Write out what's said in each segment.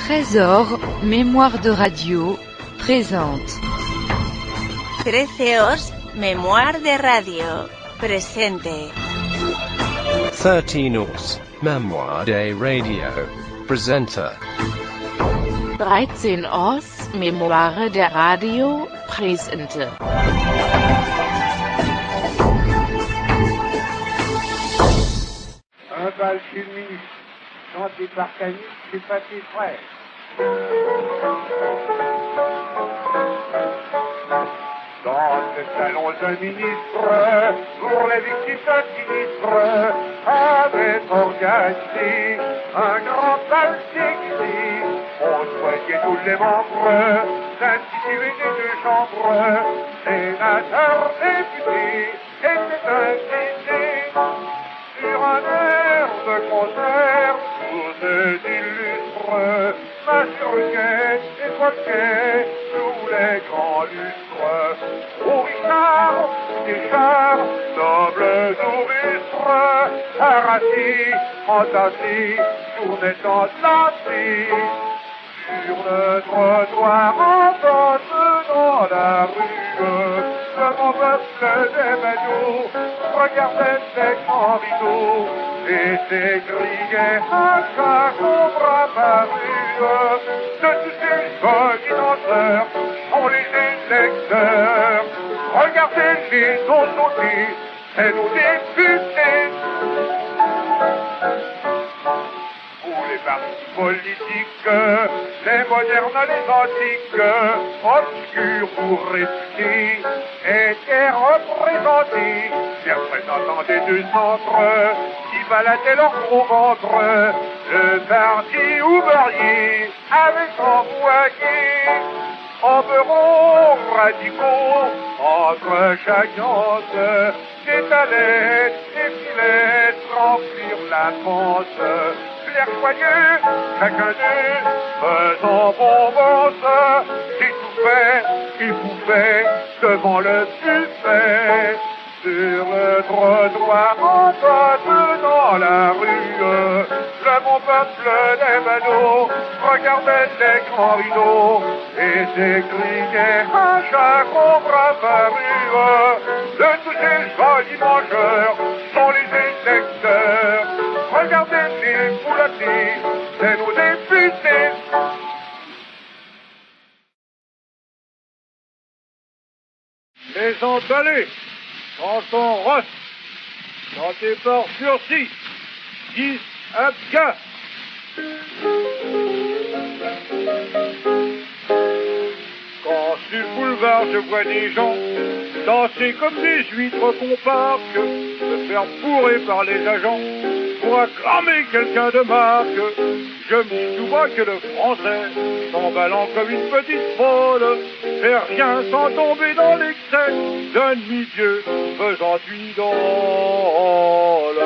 Trésor, mémoire de radio, présente. Treceos, mémoire de radio, presente. 13 Mémoire de radio, presenta. 13 Mémoire de radio, presente. Un bal chimiste chanté par Canis, c'est pas tes frères. Dans le salon d'un ministre, pour les victimes d'un sinistre, avait organisé un grand bal déguisé. On soignait tous les membres, d'instituer des deux chambres, sénateurs, députés, étaient invités. Sur un air de concert, tous illustres, Massurquet et Folquet, sous les grands lustres. Au Richard, des chars, nobles ou rustres, harassés, entassés, tournaient enlacés. Sur le trottoir, entendent dans la rue, le grand peuple des badauds regardait les grands rideaux et s'écriait à chaque ombre apparue. De tous ces jolis danseurs sont les électeurs. Regardez-les sauter, c'est nos députés. Pour les partis politiques, les modernes, les antiques, obscurs ou réputés, étaient représentés. Les représentants des deux centres qui baladaient leur gros ventre. Le parti ouvrier avait envoyé environ radicaux entre chaque once, s'étalaient et filaient remplir la pense. L'air joyeux, chacun d'eux faisant bombance, s'étouffait et bouffait devant le buffet. Sur le trottoir, entendant dans la rue, le bon peuple des badauds regardait les grands rideaux et s'écriait à chaque ombre apparue. De tous ces jolis mangeurs sont les électeurs. Regardez-les boulotter, c'est nos députés. Les emballés, chanson Ross, chanté par Sursis, 10 Abga. Quand sur le boulevard je vois des gens danser comme des huîtres qu'on parque, se faire bourrer par les agents pour acclamer quelqu'un de marque. Je me dis tout bas que le français, s'emballant comme une petite folle, fait rien sans tomber dans l'excès d'un demi-dieu faisant une idole.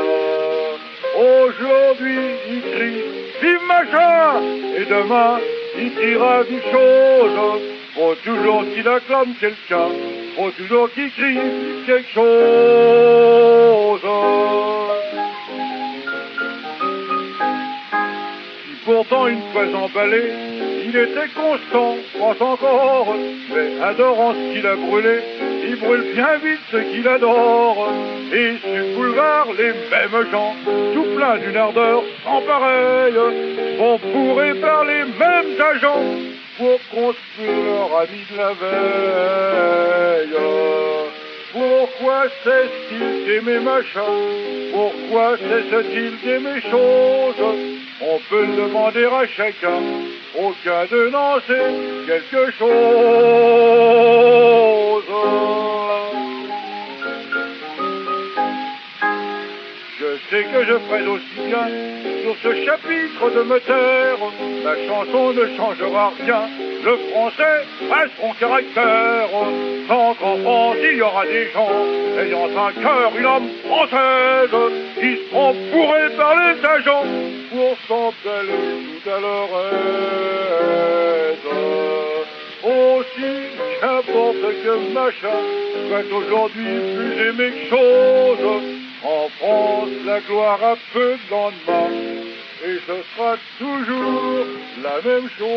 Aujourd'hui, il crie « Vive machin !» et demain, il criera une chose. Faut toujours qu'il acclame quelqu'un, faut toujours qu'il crie quelque chose. Pourtant, une fois emballé, il était constant, pense encore, mais adorant ce qu'il a brûlé, il brûle bien vite ce qu'il adore. Et sur le boulevard, les mêmes gens, tout plein d'une ardeur sans pareil, sont bourrés par les mêmes agents pour construire leur ami de la veille. Pourquoi cesse-t-il d'aimer machin? Pourquoi cesse-t-il d'aimer chose? On peut le demander à chacun, aucun d'eux n'en sait quelque chose. Je sais que je ferai aussi bien sur ce chapitre de me taire. La chanson ne changera rien, le français a son caractère. Tant qu'en France il y aura des gens ayant un cœur, une âme française, qui seront bourrés par les agents pour s'emballer tout à leur aise. Aussi qu'importe que machin soit aujourd'hui plus aimé que chose, en France la gloire a peu de lendemain. et ce sera toujours la même chose.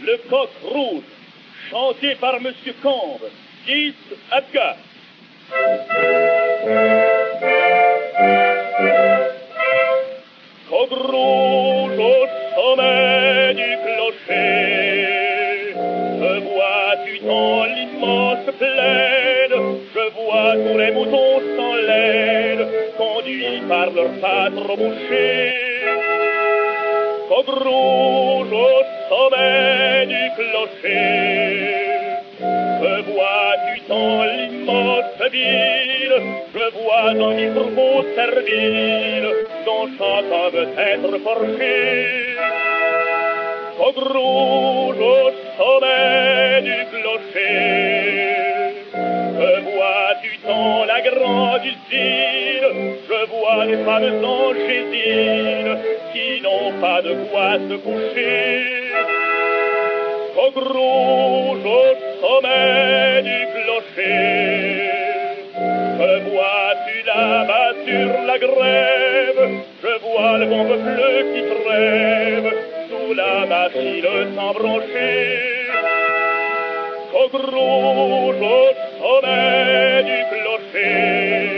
Le coq rouge, chanté par Monsieur Combe, Gis Abga. Coq rouge au sommet du clocher, je vois-tu dans l'immense plaine, je vois tous les moutons sans laine, conduits par leur pas trop bouché. Coq rouge au sommet du clocher, je vois-tu dans l'immense ville, je vois dans les troupeaux serviles, dont chacun veut être forché. Coq rouge au sommet du clocher, je vois-tu dans la grande usine, je vois des femmes angésines qui n'ont pas de quoi se coucher. Coq rouge au sommet du clocher, je vois-tu là-bas sur la grève, je vois le bon peuple qui trêve sous la machine sans brancher. Coq rouge au sommet du clocher,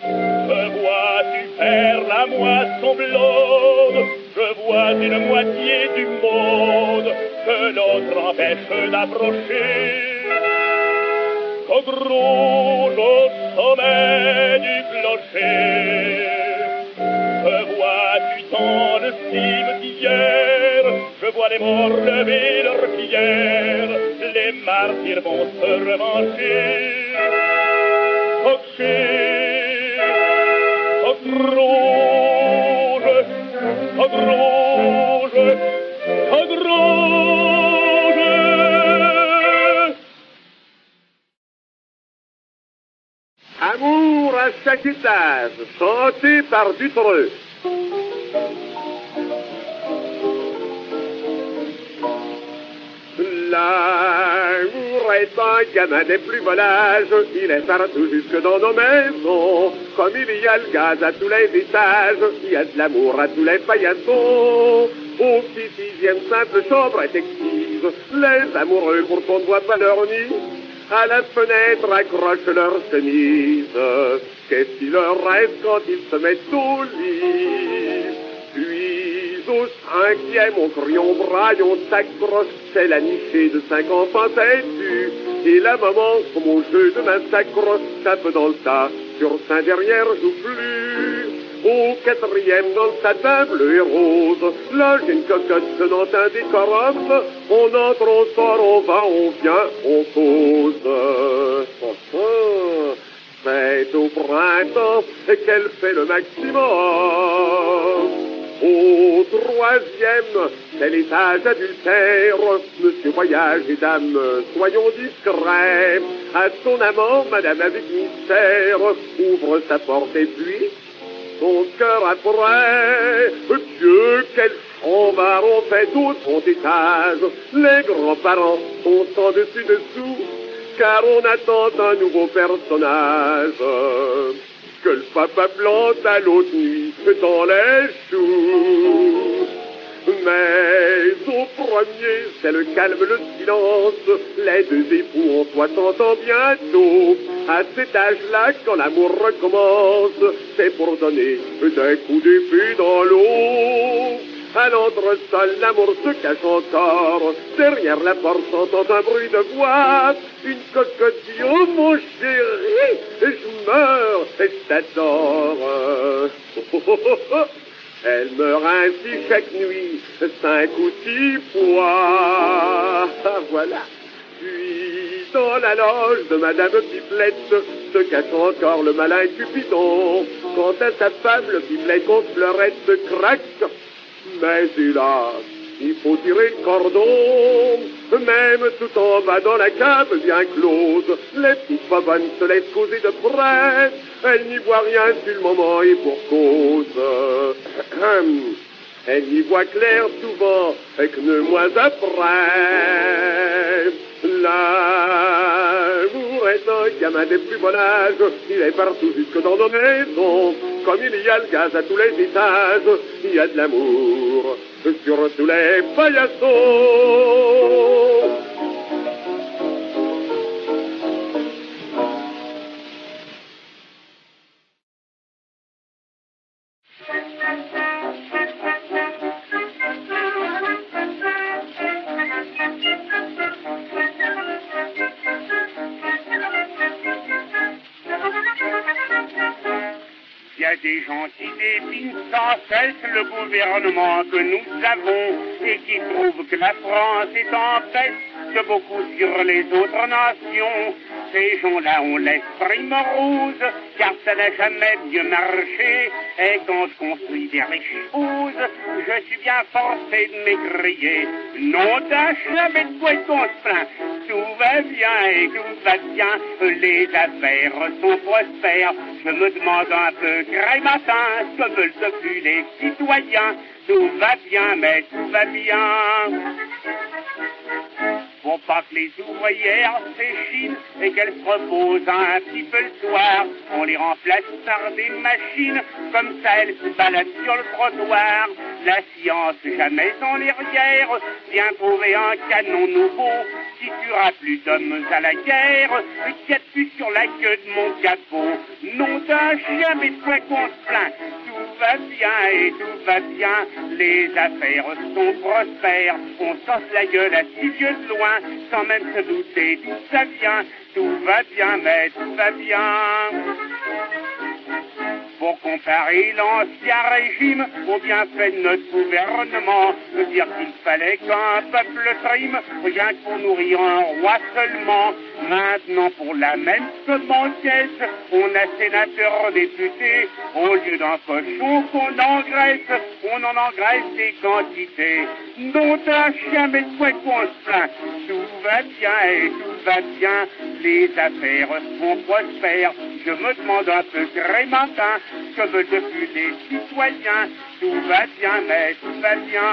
je vois-tu faire la moisson blonde, je vois une moitié du monde que l'autre empêche d'approcher. Coq rouge au sommet du clocher, je vois-tu dans le cimetière, je vois les morts lever leurs pierres, les martyrs vont se revancher. Coq rouge, coq rouge, coq rouge. Amour à chaque étage, chanté par Dutreux. L'amour est un gamin des plus volages, il est partout jusque dans nos maisons. Comme il y a le gaz à tous les étages, il y a de l'amour à tous les paillasons. Au petit sixième simple chambre est exquise, les amoureux pourtant ne voient pas leur nid. À la fenêtre accrochent leur chemise, qu'est-ce qui leur reste quand ils se mettent au lit? Puis au cinquième, au crayon braille, on s'accroche, c'est la nichée de 5 enfants têtus. Et la maman, comme au jeu de main s'accroche, tape dans le tas, sur sein derrière joue plus. Au quatrième, dans le satin bleu et rose, là j'ai une cocotte tenant un décorum. On entre, on sort, on va, on vient, on cause. C'est au printemps qu'elle fait le maximum. Au troisième, c'est l'étage adultère. Monsieur voyage et dame, soyons discrets. À son amant, madame avec mystère, ouvre sa porte et puis son cœur après. Dieu, quel chambard on fait tout son étage. Les grands-parents sont en dessus-dessous, car on attend un nouveau personnage que le papa plante à l'autre nuit dans les choux. Mais au premier, c'est le calme, le silence. Les deux époux ont 60 ans bientôt. À cet âge-là, quand l'amour recommence, c'est pour donner d'un coup d'épée dans l'eau. À l'entresol, l'amour se cache encore. Derrière la porte, s'entend un bruit de voix. Une cocotte dit, oh mon chéri, je meurs et je t'adore. Elle meurt ainsi chaque nuit, 5 ou 6 fois. Voilà. Puis, dans la loge de Madame Pipelette, se cache encore le malin Cupidon. Quant à sa femme, le pipelet qu'on fleurette craque. Mais hélas, il faut tirer le cordon. Même tout en bas dans la cave bien close, les petites pavones se laissent causer de près. Elles n'y voient rien sur le moment et pour cause. Elle y voit clair souvent, et que 9 mois après, l'amour est un gamin des plus bon âge. Il est partout jusque dans nos maisons. Comme il y a le gaz à tous les étages, il y a de l'amour sur tous les paillassons. Il y a des gens qui dépinent sans cesse le gouvernement que nous avons et qui trouvent que la France est en paix de beaucoup sur les autres nations. Ces gens-là ont l'esprit morose, car ça n'a jamais mieux marché. Et quand je construis des riches choses, je suis bien forcé de m'écrier. Non d'un jamais de quoi qu'on se plaint. Tout va bien et tout va bien, les affaires sont prospères. Je me demande un peu gré matin ce que veulent depuis les citoyens. Tout va bien, mais tout va bien. Faut pas que les ouvrières s'échinent et qu'elles se reposent un petit peu le soir. On les remplace par des machines, comme ça elles se baladent sur le trottoir. La science jamais en l'arrière vient trouver un canon nouveau qui tuera plus d'hommes à la guerre qui a plus sur la queue de mon capot. Non d'un chien, mais de quoi qu'on se plaint. Tout va bien et tout va bien, les affaires sont prospères. On sort la gueule à si vieux de loin, sans même se douter d'où ça vient. Tout va bien, mais tout va bien. Pour comparer l'ancien régime au bienfait de notre gouvernement, dire qu'il fallait qu'un peuple trime, rien que pour nourrir un roi seulement. Maintenant, pour la même somme en caisse, on a sénateurs, députés, au lieu d'un cochon qu'on engraisse, on en engraisse des quantités. Non d'un chien, mais de quoi qu'on se plaint. Tout va bien et tout va bien, les affaires sont prospères. Je me demande un peu gré matin que veulent depuis les citoyens. Tout va bien, mais tout va bien.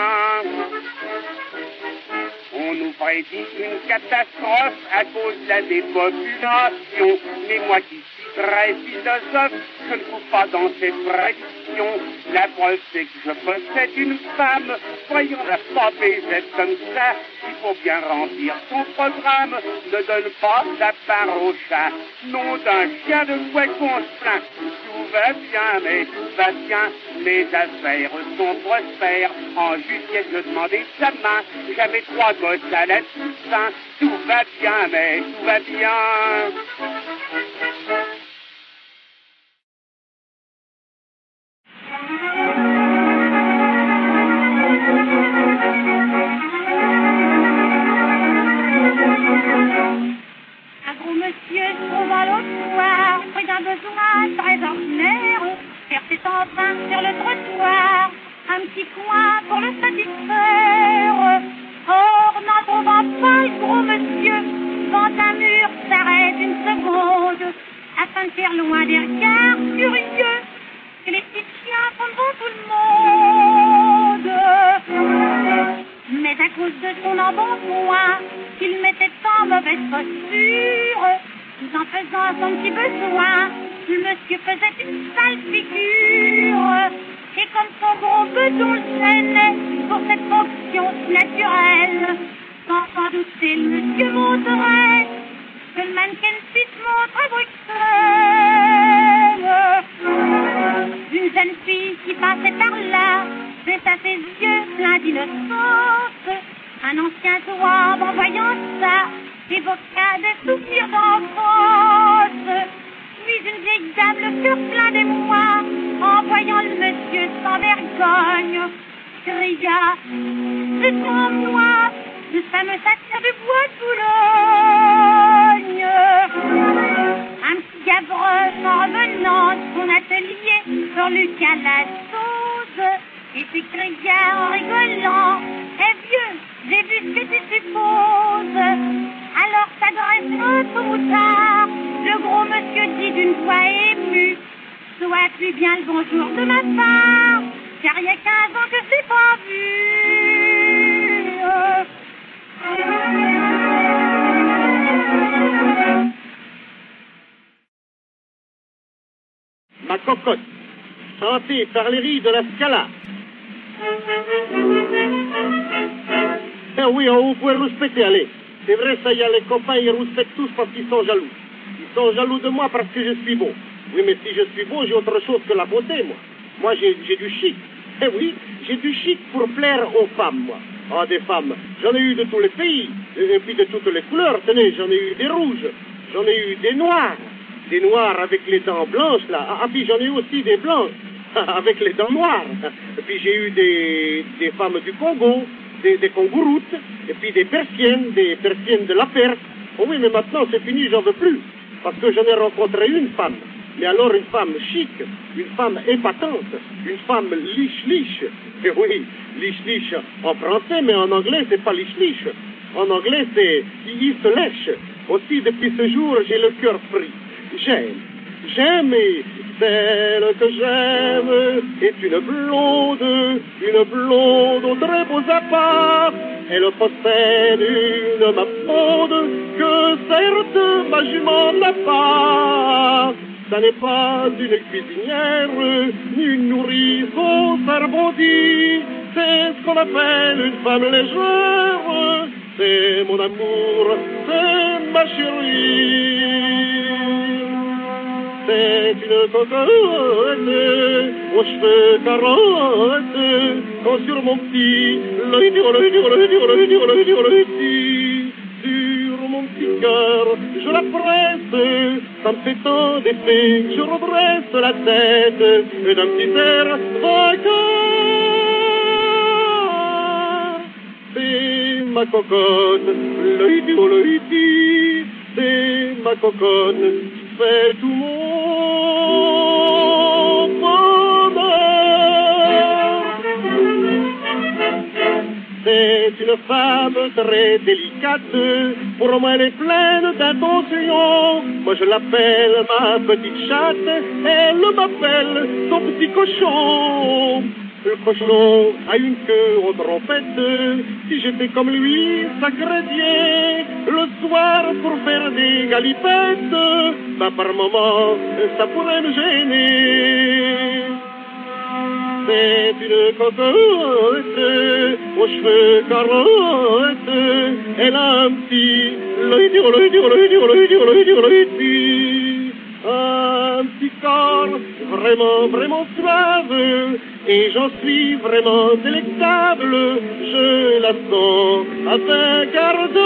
On nous prédit une catastrophe à cause de la dépopulation. Mais moi qui suis très philosophe, je ne trouve pas dans cette prédiction. La preuve c'est que je possède une femme. Voyons la pas baiser comme ça. Il faut bien remplir son programme. Ne donne pas la part au chat. Non d'un chien de quoi qu'on se plaint. Tout va bien, mais tout va bien. Les affaires sont prospères. En justice, je demandais sa main. J'avais 3 gosses à la Toussaint. Tout va bien, mais tout va bien. Un gros monsieur se trouve à l'autre soir, près d'un besoin très ordinaire, faire ses empreintes sur le trottoir, un petit coin pour le satisfaire. Or, n'en trouvant pas le gros monsieur, devant un mur s'arrête une seconde, afin de faire loin des regards curieux, que les petits chiens font devant tout le monde. Mais à cause de son embonpoint, qu'il mettait en mauvaise posture, tout en faisant son petit besoin, le monsieur faisait une sale figure. Et comme son gros bedon le gênait pour cette fonction naturelle, sans douter le monsieur montrerait que le mannequin se montre à Bruxelles. Une jeune fille qui passait par là, baissa ses yeux pleins d'innocence. Un ancien zouave en voyant ça évoqua des souvenirs d'enfance. Puis une vieille dame, le cœur plein d'émoi, en voyant le monsieur sans vergogne, cria: c'est en moi, le fameux sacre de bois de Boulogne. Un petit gavreux en revenant de son atelier sur Lucas la sauce, et s'écria en rigolant: eh vieux, j'ai vu ce que tu supposes. Alors s'adressant au moutard, le gros monsieur dit d'une voix émue: souhaite-lui bien le bonjour de ma part, y a rien qu'un an que je t'ai pas vu. Ma cocotte, chantée par les riz de la Scala. Eh oui, vous pouvez respecter, allez. C'est vrai, ça y est, les copains, ils respectent tous parce qu'ils sont jaloux. Ils sont jaloux de moi parce que je suis beau. Oui, mais si je suis beau, j'ai autre chose que la beauté, moi. Moi, j'ai du chic. Eh oui, j'ai du chic pour plaire aux femmes, moi. Ah, des femmes, j'en ai eu de tous les pays, et puis de toutes les couleurs. Tenez, j'en ai eu des rouges, j'en ai eu des noirs avec les dents blanches, là. Ah, puis j'en ai eu aussi des blanches, avec les dents noires. Et puis j'ai eu des femmes du Congo, des Congoroutes, et puis des persiennes de la Perse. Oh oui, mais maintenant c'est fini, j'en veux plus. Parce que j'en ai rencontré une femme. Mais alors une femme chic, une femme épatante, une femme liche-liche. Et oui, liche-liche en français, mais en anglais c'est pas liche-liche. En anglais c'est il se lèche. Aussi depuis ce jour j'ai le cœur pris. J'aime et celle que j'aime est une blonde aux très beaux apparts. Elle possède une mapponde que certes ma jument n'a pas. Ça n'est pas une cuisinière, ni une nourrice au cerveau dit. C'est ce qu'on appelle une femme légère. C'est mon amour, c'est ma chérie. C'est une cocotte aux cheveux carottes, quand sur mon petit sur mon petit cœur, je la presse, ça me fait tant d'effet que je redresse la tête et d'un petit air vainqueur. C'est ma cocotte, l'œil-ti, c'est ma cocotte qui fait tout mon bonheur. C'est une femme très délicate, pour moi elle est pleine d'attention. Moi je l'appelle ma petite chatte, elle m'appelle son petit cochon. Le cochon a une queue en trompette, si j'étais comme lui, sacré-dieu, le soir pour faire des galipettes, bah par moment, ça pourrait me gêner. C'est une cocotte aux cheveux carottes, elle a un petit un petit corps vraiment suave, et j'en suis vraiment délectable, je la sens avec ardeur.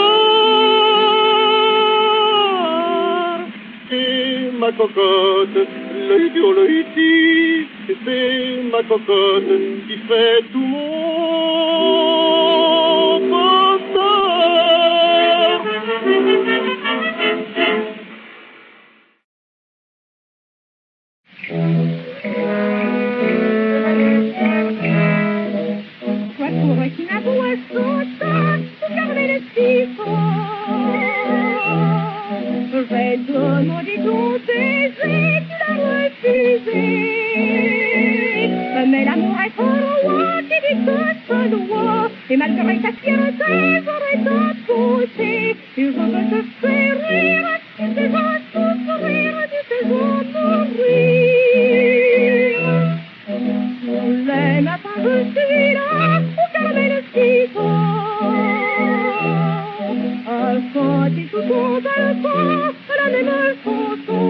C'est ma cocotte, l'œil-ti, c'est ma cocotte qui fait tout mon bonheur. Toi pour qui n'avoue son temps, pour garder le siphon. Je vais demander ton baiser, tu l'as refusé. Mais l'amour est trop loin, tu dis que ce doigt. Et malgré ta fierté, j'aurais ton côté. Et je veux te faire rire, tu te vas souffrir, tu te vas mourir. Les matins je suis là pour garder le siphon. Quand tu sous ton balcon, la même chanson.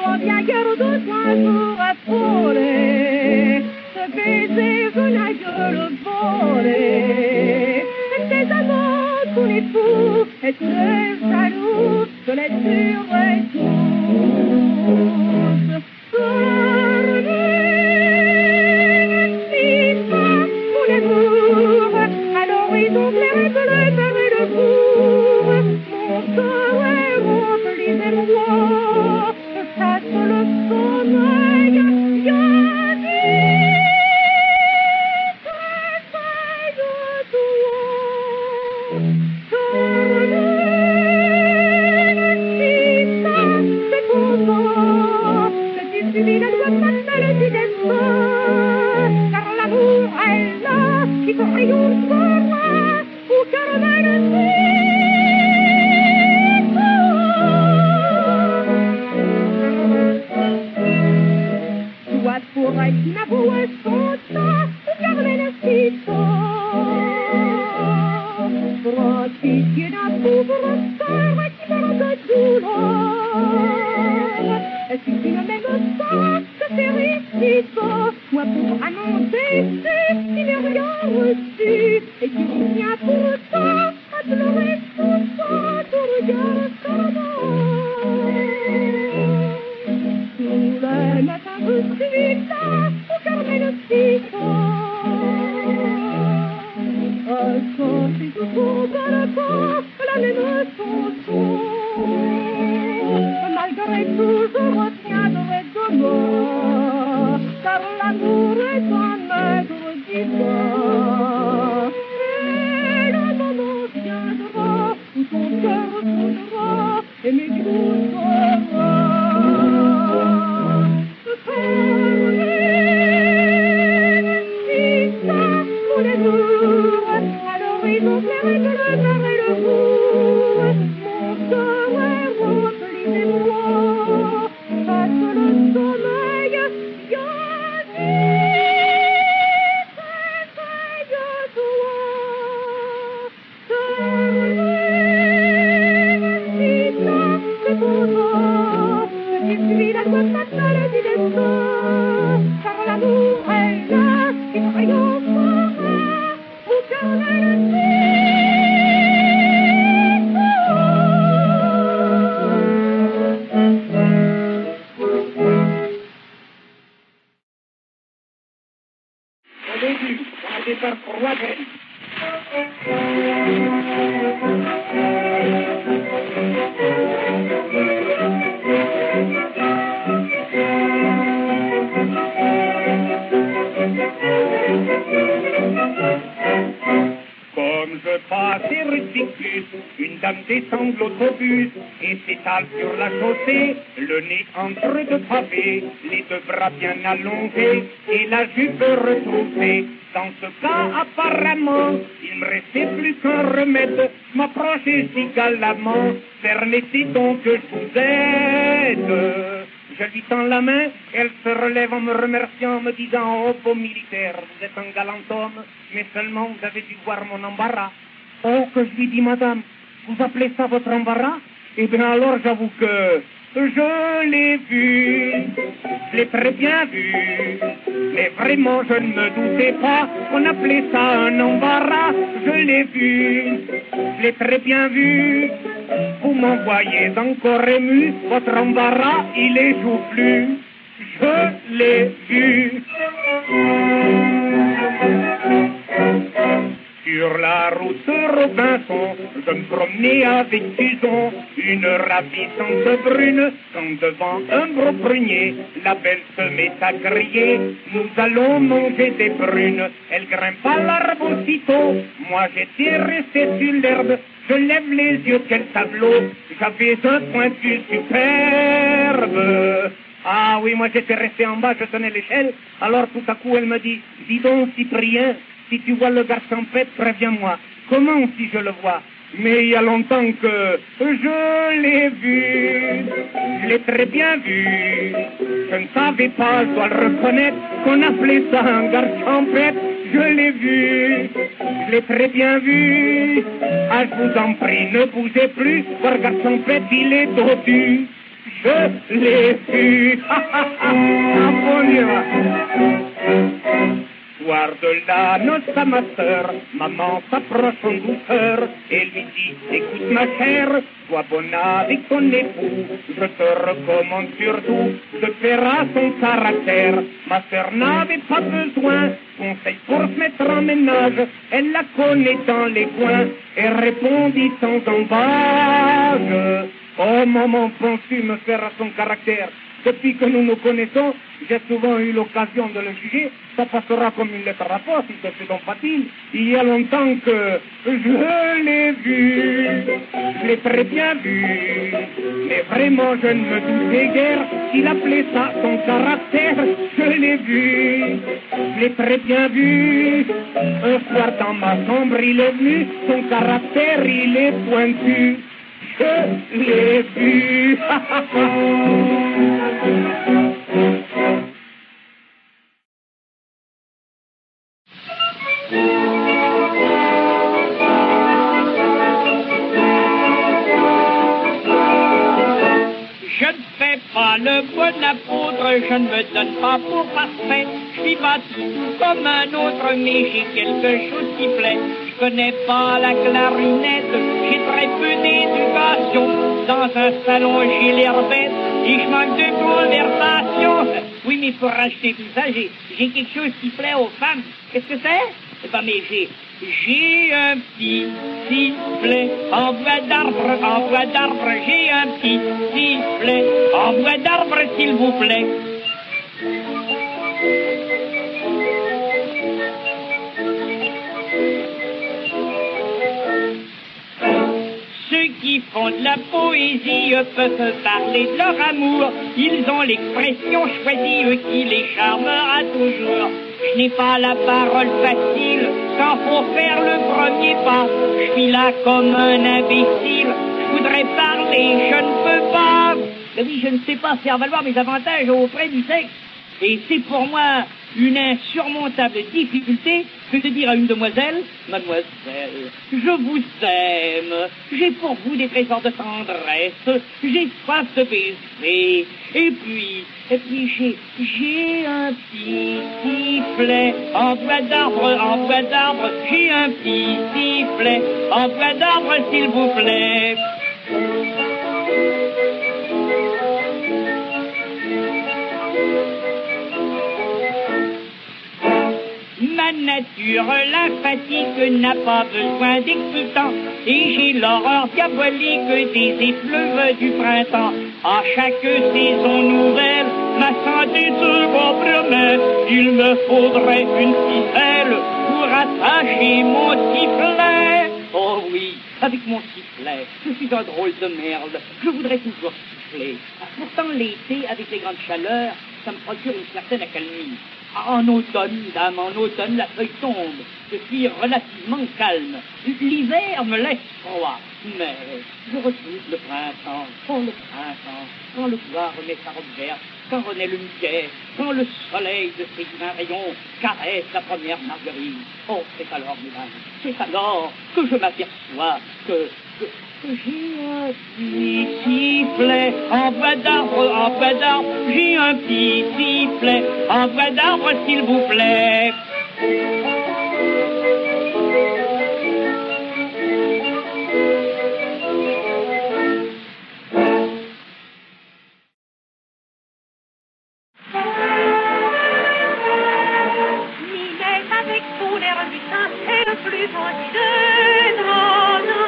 Reviens guère de toi pour affoler. Ce baiser, je n'ai que le voler. Tes amants, tous les fous, et tous les jaloux, je les tuerai tous. Mon amour, à l'horizon clair et bleu par le cour, mon cœur est rempli d'émoi, je chasse le sommeil, una buesota, Carmencito. Rosy una pauvre sœur qui meurt de douleur. Si tu ne m'aimes pas, je félicite. Moi pour annoncer, tu n'es rien reçu. Et tu viens pourtant à pleurer tout ça, ton regard charmant. Tous les matins je suis là, au Carmencito. Sorti toujours dans le corps, la même chanson. Malgré tout, je retiendrai de moi, car l'amour est un maître divin. Et le moment viendra où ton cœur retournera et m'écoutera. L'horizon clair et que le verre et le goût. Mon cœur est rempli d'émoi. Passe le sommeil, c'est pour toi. Tu suis la loi fatale du destin. Car l'amour est là, qui triomphera. Au Carmencito. Au début, on a départ pour Wagen. Comme je passais Rusticus, une dame descend de l'autobus et s'étale sur la chaussée, le nez entre deux pavés, les deux bras bien allongés et la jupe retroussée. Dans ce cas, apparemment, il me restait plus qu'un remède, m'approcher si galamment, permettez donc que je vous aide. Je lui tends la main, elle se relève en me remerciant, me disant « Oh, beau militaire, vous êtes un galant homme, mais seulement vous avez dû voir mon embarras. » Oh, que je lui dis « Madame, vous appelez ça votre embarras ?» Eh bien alors j'avoue que je l'ai vu, je l'ai très bien vu, mais vraiment je ne me doutais pas qu'on appelait ça un embarras. Je l'ai vu, je l'ai très bien vu. Vous m'envoyez encore ému, votre embarras il est joufflu. Je l'ai vu. Sur la route Robinson, je me promenais avec Susan, une ravissante brune, quand devant un gros prunier, la belle se met à crier, nous allons manger des prunes. Elle grimpe à l'arbre aussitôt, moi j'étais resté sur l'herbe, je lève les yeux, quel tableau, j'avais un pointu superbe. Ah oui, moi j'étais resté en bas, je tenais l'échelle, alors tout à coup elle me dit, dis donc Cyprien, si tu vois le garçon pète, préviens-moi. Comment si je le vois? Mais il y a longtemps que je l'ai vu, je l'ai très bien vu. Je ne savais pas, je dois le reconnaître, qu'on appelait ça un garçon pète. Je l'ai vu, je l'ai très bien vu. Ah, je vous en prie, ne bougez plus, votre garçon pète, il est dodu. Je l'ai vu. Ah, bon, il va. Soir de la noce à ma sœur, maman s'approche en douceur et lui dit, écoute ma chère, sois bonne avec ton époux, je te recommande surtout de faire à son caractère. Ma sœur n'avait pas besoin, conseil pour se mettre en ménage, elle la connaît dans les coins et répondit sans embâche. Oh maman, penses-tu me faire à son caractère? Depuis que nous nous connaissons, j'ai souvent eu l'occasion de le juger. Ça passera comme une lettre à la poste, c'est donc facile. Il y a longtemps que je l'ai vu, je l'ai très bien vu. Mais vraiment, je ne me doutais guère qu'il appelait ça son caractère. Je l'ai vu, je l'ai très bien vu. Un soir dans ma chambre, il est venu, son caractère, il est pointu. Je l'ai vu. Je ne fais pas le bon apôtre, je ne me donne pas pour parfait. Je suis bâti comme un autre, mais j'ai quelque chose qui plaît. Je connais pas la clarinette, j'ai très peu d'éducation. Dans un salon, j'ai l'air bête et je manque de conversation. Oui, mais pour acheter tout ça, j'ai quelque chose qui plaît aux femmes. Qu'est-ce que c'est? Eh ben, mais j'ai un petit sifflet en bois d'arbre, j'ai un petit sifflet en bois d'arbre, s'il vous plaît. Ceux qui font de la poésie peuvent parler de leur amour. Ils ont l'expression choisie qui les charmera toujours. Je n'ai pas la parole facile quand faut faire le premier pas. Je suis là comme un imbécile. Je voudrais parler, je ne peux pas. Mais oui, je ne sais pas faire valoir mes avantages auprès du sexe. Et c'est pour moi une insurmontable difficulté que de dire à une demoiselle: mademoiselle, je vous aime, j'ai pour vous des trésors de tendresse, j'ai soif de baiser, et puis j'ai un petit sifflet en bois d'arbre, j'ai un petit sifflet en bois d'arbre, s'il vous plaît. Ma nature lymphatique n'a pas besoin d'excitant, et j'ai l'horreur diabolique des effluves du printemps. À chaque saison nouvelle, ma santé se compromet. Il me faudrait une ficelle pour attacher mon sifflet. Oh oui, avec mon sifflet, je suis un drôle de merde. Je voudrais toujours siffler. Pourtant, l'été, avec les grandes chaleurs, ça me procure une certaine accalmie. En automne, dame, en automne, la feuille tombe. Je suis relativement calme. L'hiver me laisse froid. Mais je retrouve le printemps. Oh, le printemps. Quand le bois remet sa robe verte, quand renaît le muguet, quand le soleil de ses divins rayons caresse la première marguerite. Oh, c'est alors, mesdames, c'est alors que je m'aperçois que j'ai un petit sifflet en bois d'arbre, j'ai un petit sifflet en bois d'arbre, s'il vous plaît. Minette avec son air butin, est le plus gentil de Grandin.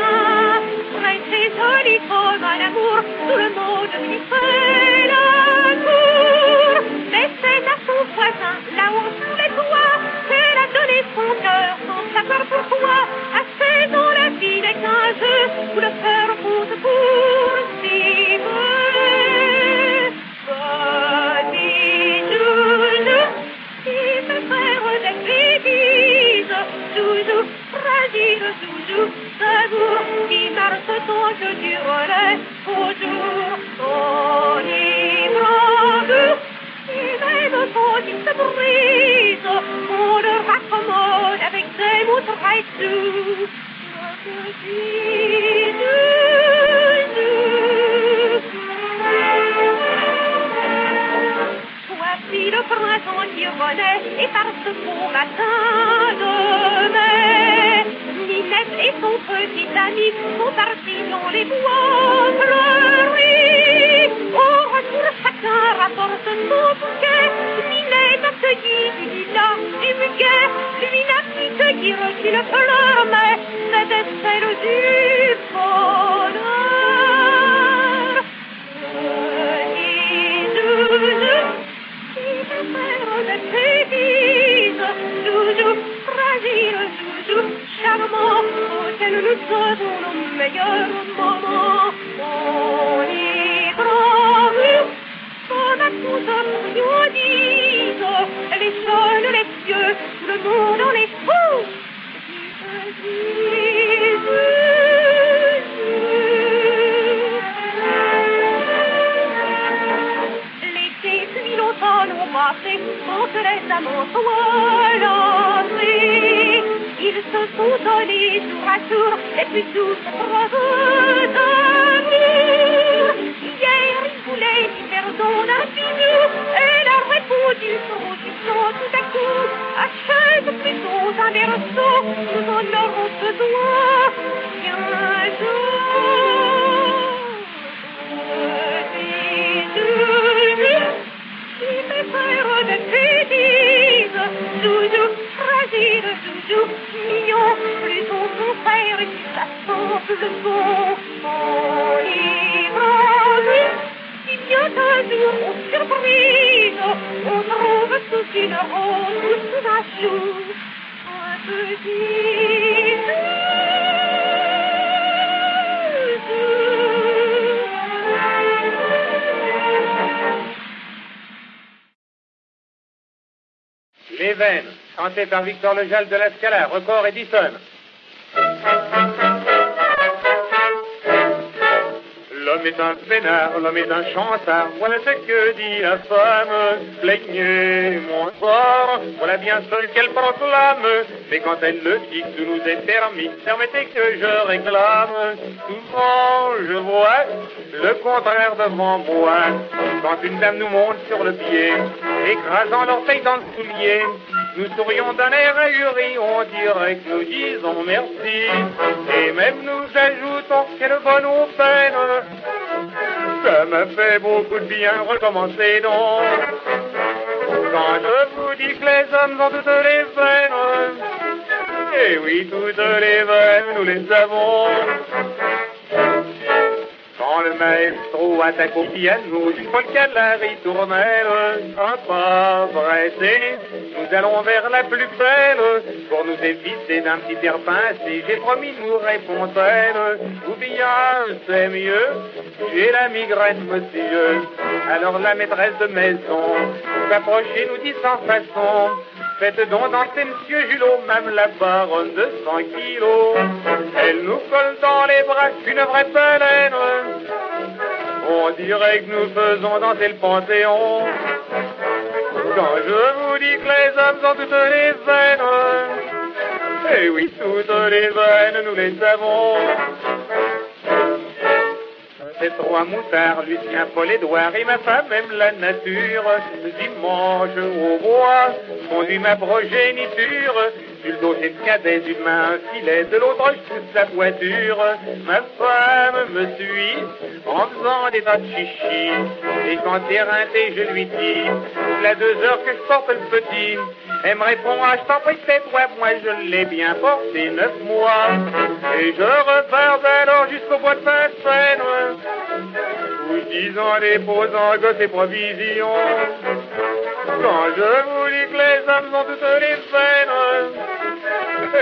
Très joli comme un amour, tout le monde lui fait la cour. Mais c'est à son voisin, là-haut sous les toits, qu'elle a donné son cœur, sans savoir pourquoi. À 16 ans, la vie n'est qu'un jeu, où le cœur compte pour si peu. Petit joujou, qui fait faire des bêtises, joujou, fragile joujou, d'amour qui marche tant que du relais au jour. On y brave, et même quand il se brise, on le raccommode avec des mots très doux. Petit joujou, voici le printemps qui renaît, et par ce beau matin de mai, Ninette et son petit ami sont partis dans les bois fleuris. Au retour, chacun rapporte son bouquet. Ninette a cueilli du lilas, du muguet. Lui n'a pu cueillir qu'une fleur, mais c'était celle du bonheur. Petit joujou, qui peut faire des bêtises, joujou, fragile joujou, charmant, auquel nous donnons nos meilleurs moments. On y brave, comme à tous friandises, les jeunes, les vieux, tout le monde en est fou. L'été depuis longtemps n'ont passé, sans que les amants soient lancés. ils se sont donnés tour à tour, et puis tous revenir. Hier, ils voulaient y faire don d'infini, et leur répondit trop du sang tout à coup. Achète plutôt un berceau, nous en aurons besoin bientôt. Si mes frères de bêtises, Doudou, fragile Doudou, mignon, plutôt son frère qui s'assemble le bon. En livre, si bien qu'un jour, aux surprises, on trouve sous une rose ou sous un chou un petit Les Veines, chanté par Victor Lejal de la Scala, record Edison. L'homme est un peinard, l'homme est un chantard, voilà ce que dit la femme. Plaignez mon sort, voilà bien seul qu'elle proclame. Mais quand elle le dit que tout nous est permis, permettez que je réclame. Souvent je vois le contraire devant moi, quand une dame nous monte sur le pied, écrasant l'orteil dans le soulier. Nous sourions d'un air ahuri, on dirait que nous disons merci. Et même nous ajoutons quelle bonne ou peine. Ça m'a fait beaucoup de bien, recommencer donc. Quand je vous dis que les hommes ont toutes les veines, et oui, toutes les veines, nous les avons. Quand le maestro attaque au piano, une polka la ritournelle, un pas pressé, nous allons vers la plus belle, pour nous éviter d'un petit air pincé, j'ai promis, nous répond-elle, ou bien c'est mieux, j'ai la migraine, monsieur. Alors la maîtresse de maison s'approchait, nous dit sans façon, faites donc danser monsieur Julot, même la baronne de 100 kilos. Elle nous colle dans les bras une vraie baleine. On dirait que nous faisons danser le Panthéon. Quand je vous dis que les hommes ont toutes les veines, et oui, toutes les veines, nous les avons. Ces trois moutards, Lucien, Paul, Édouard et ma femme aiment la nature. Dimanche au bois, conduit ma progéniture. Du dos c'est le cadet, d'une main un filet, de l'autre je pousse la voiture. Ma femme me suit en faisant des tas de chichis. Et quand éreinté, je lui dis, il a 2 heures que je porte le petit. Elle me répond, ah, je t'en prie, tais-toi, moi je l'ai bien porté 9 mois. Et je repars alors jusqu'au bois de Vincennes, vous disant les posant gosses et provisions. Quand je vous dis que les hommes ont toutes les veines,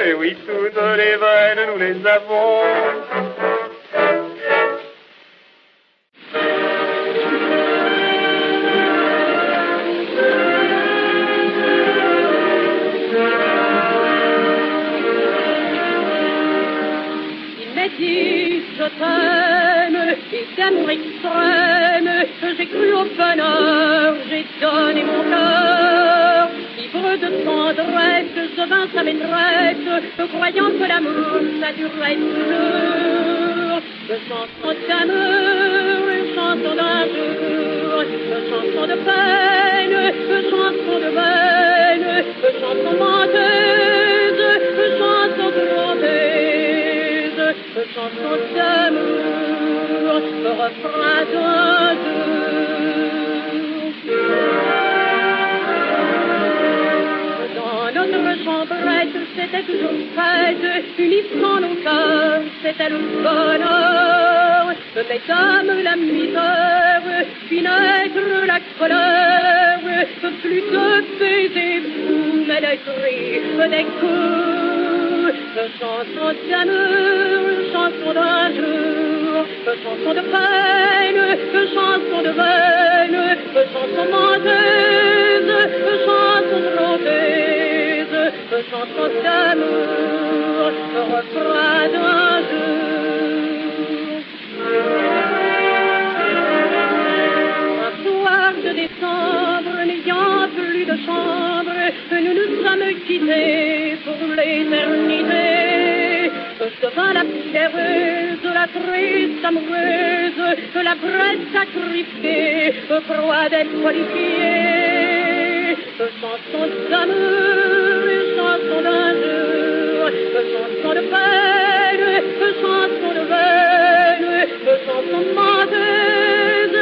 et oui, toutes les veines, nous les avons. Je t'aime, et d'amour extrême, que j'ai cru au bonheur, j'ai donné mon cœur. Ivre de tendresse, je vins sa maîtresse, croyant que l'amour, ça durerait toujours. De chansons d'amour, chansons d'un jour, chansons de peine, chansons de veine, chansons menteuses, chansons trompeuses, chansons d'amour, refrain d'un jour. Dans notre chambrette, c'était toujours fête, unissant nos cœurs, c'était le bonheur. Mesdames, la misère, fit naître la colère, plus de baisers fous, mais des cris, des coups. Chansons d'amour, chansons d'un jour, chansons de peine, chansons de veine, chansons menteuses, chansons trompeuses, chansons d'amour, refrain d'un jour. Un soir de décembre, n'ayant plus de chambre, nous nous sommes quitter pour l'éternité. Je devins la pierreuse, la triste amoureuse, la vraie sacrifiée, proie des policiers. Chanson d'amour, chanson d'un jour, chanson de peine, chanson de veine, chanson menteuse,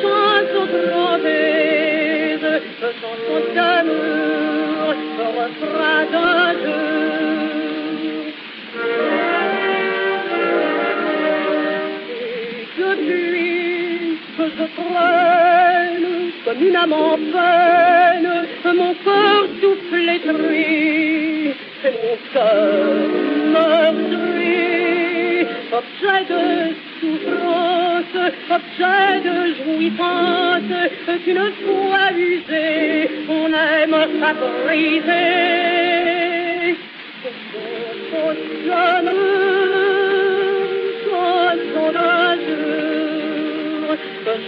chanson trompeuse, chanson d'amour, refrain d'un jour. Depuis que je traîne comme une âme en peine, mon corps souffle détruit et mon cœur meurtri, objet de souffrance, objet de jouissance, qu'une fois usé, on aime à briser. Chanson d'un jour,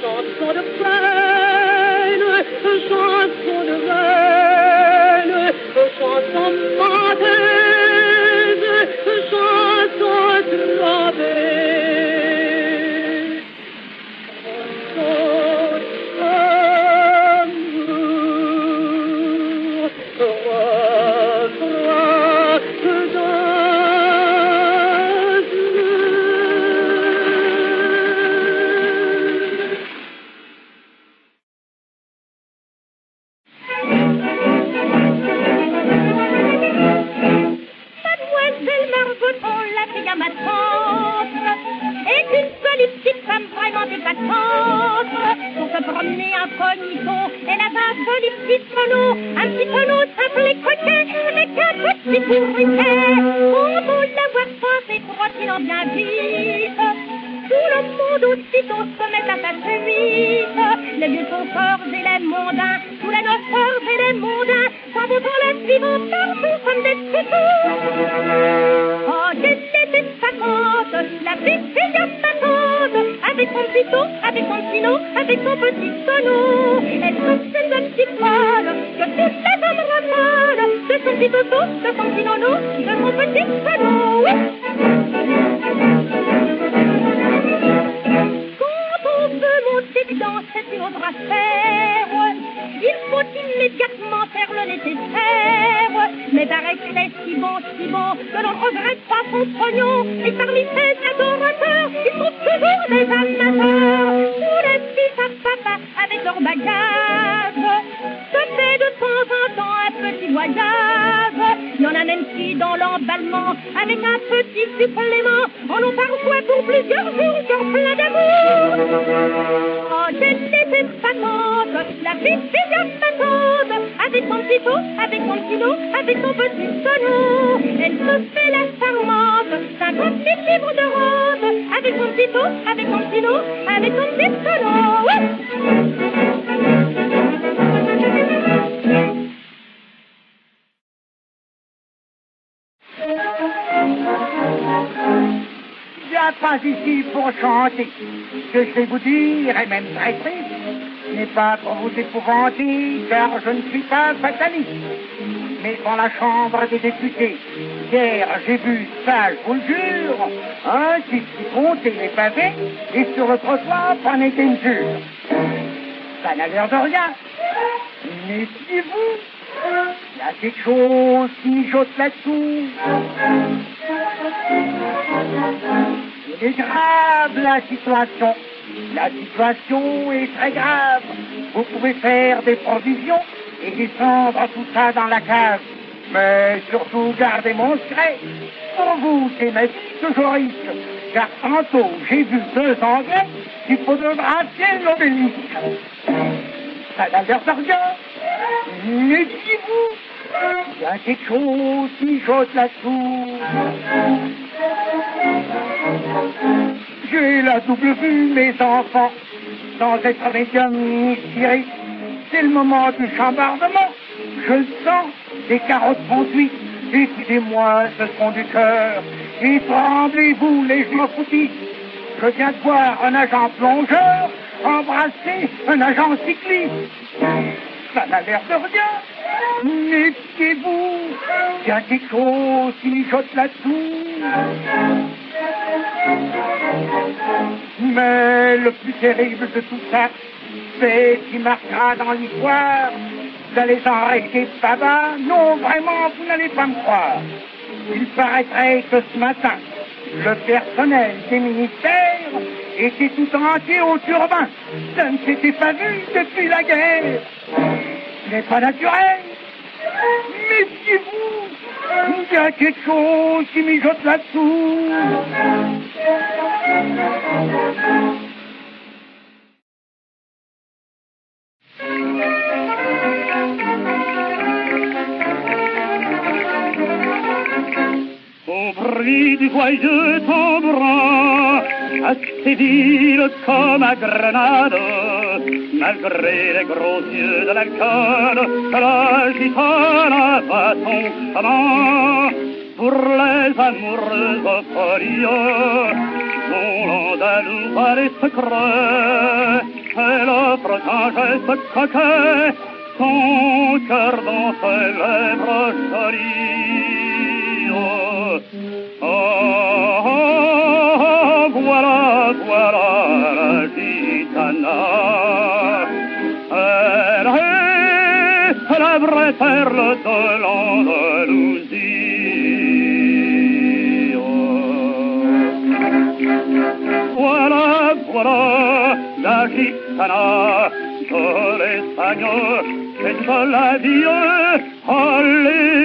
chanson de peine, chanson de veine, chanson menteuse, chanson trompeuse, chanson d'amour, Pas ici pour chanter, ce que je vais vous dire est même très triste, n'est pas pour vous épouvanter, car je ne suis pas fataliste. Mais dans la Chambre des députés, hier j'ai vu, ça je vous le jure, un type qui comptait les pavés et sur le trottoir prenait des mesures. Ça n'a l'air de rien. Méfiez-vous, il y a quelque chose qui mijote là-dessous. Il est grave la situation. La situation est très grave. Vous pouvez faire des provisions et descendre tout ça dans la cave. Mais surtout gardez mon secret. Pour vous, c'est ma vie que je risque. Car tantôt, j'ai vu 2 Anglais qui photographiaient l'obélisque. Ça n'a l'air de rien. Méfiez-vous. Il y a quelque chose qui jote là-dessous. J'ai la double vue, mes enfants, sans être médium ni spirit. C'est le moment du chambardement. Je le sens, des carottes sont cuites. Écoutez-moi ce son du cœur. Et tremblez-vous, les genoux foutis. Je viens de voir un agent plongeur embrasser un agent cycliste. Ça n'a l'air de rien. Méfiez-vous. Il y a quelque chose qui mijote là-dessous. Mais le plus terrible de tout ça, c'est qu'il marquera dans l'histoire. Vous allez en rester baba? Non, vraiment, vous n'allez pas me croire. Il paraîtrait que ce matin, le personnel des ministères était tout entier au turbin. Ça ne s'était pas vu depuis la guerre. Ce n'est pas naturel. Méfiez-vous, il y a quelque chose qui mijote là-dessous. Au bruit du joyeux tambourin, à ces villes comme à Grenade, malgré les gros yeux de l'alcool, la gitane va son chemin pour les amoureuses folies. Dont l'Andalou a les secrets, elle offre un geste coquet, son cœur dans ses lèvres jolies. Oh, voilà, voilà la gitana. Elle est la vraie perle de l'Andalousie. Voilà, voilà la gitana de l'Espagne, c'est de la vie. Allez,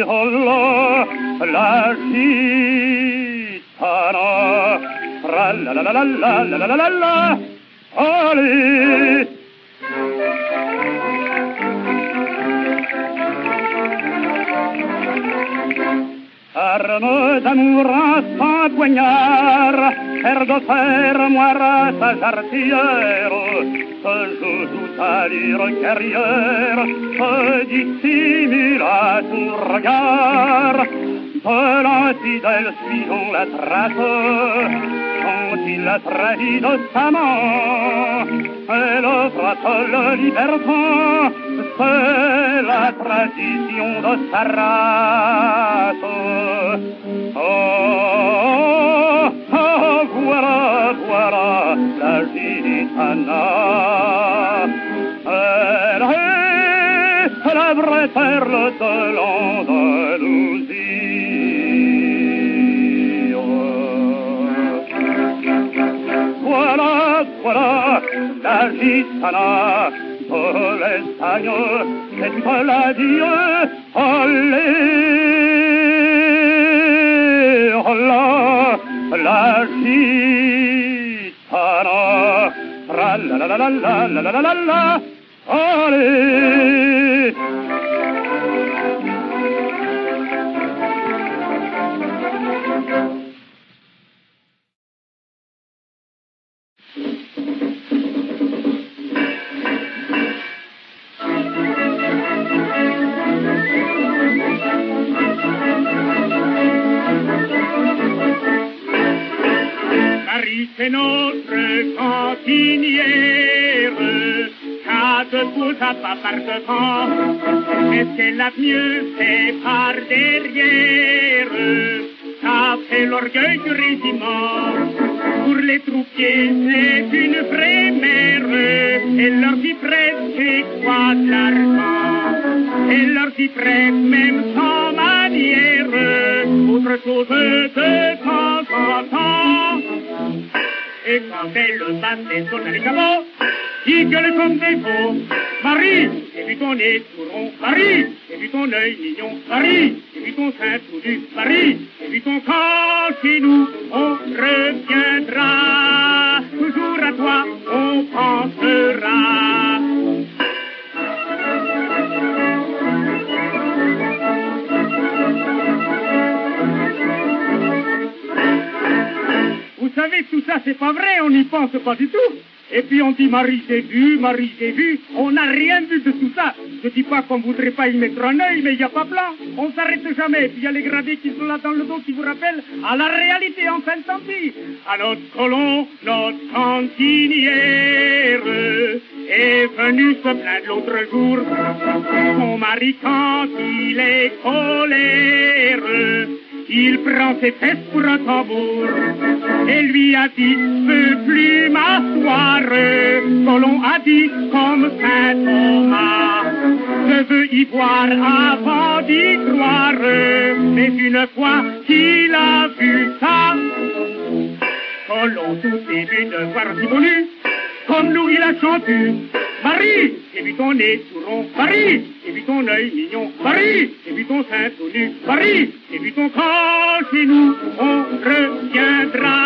Allah, la gitana, la la la la la la la la la la, allez. Arme d'amour sans poignard, fer de fer, moira sa jarretière, se joue toute allure carrière, se dissimule à tout regard. De l'infidèle suivons la trace, quand il a trahi de sa main, elle frappe le libertin, c'est la tradition de sa race. Oh, oh, voilà, voilà la gitana. Elle est la vraie perle de l'Andalousie. Voilà, voilà la gitana de l'Espagne, c'est de la vie. Allez, Allah, la gitana, la la la la la la la la la, allez. C'est notre cantinière, quatre pouces à pas par devant, mais ce qu'elle a de mieux, c'est par derrière. Ça fait l'orgueil du régiment. Pour les troupiers, c'est une vraie mère. Elle leur dit presque quoi de l'argent. Elle leur dit presque même sans manière. Autre chose de temps en temps. Et quand elle passe son alicamo, qui gueule comme des veaux. Marie, j'ai vu ton nez tout rond. Marie, j'ai vu ton œil mignon. Marie, j'ai vu ton sein tout nu. Marie, j'ai vu ton corps chez nous. On reviendra, toujours à toi, on pensera. Vous savez, tout ça, c'est pas vrai, on n'y pense pas du tout. Et puis on dit Marie, j'ai vu, on n'a rien vu de tout ça. Je dis pas qu'on voudrait pas y mettre un œil, mais il n'y a pas plan. On s'arrête jamais. Et puis il y a les gradés qui sont là dans le dos qui vous rappellent à la réalité, enfin tant pis. À notre colon, notre cantinière, est venu se plaindre l'autre jour. Son mari, quand il est coléreux, il prend ses fesses pour un tambour et lui a dit, veux plus m'asseoir. Colomb a dit, comme Saint Thomas, je veux y voir avant d'y croire. Mais une fois qu'il a vu ça, Colomb tout début de voir si connu, comme nous il a chanté. Marie, j'ai vu ton nez tout rond, Marie, j'ai vu ton œil mignon, Marie, j'ai vu ton sein tout nu, Marie, j'ai vu ton corps chez nous, on reviendra,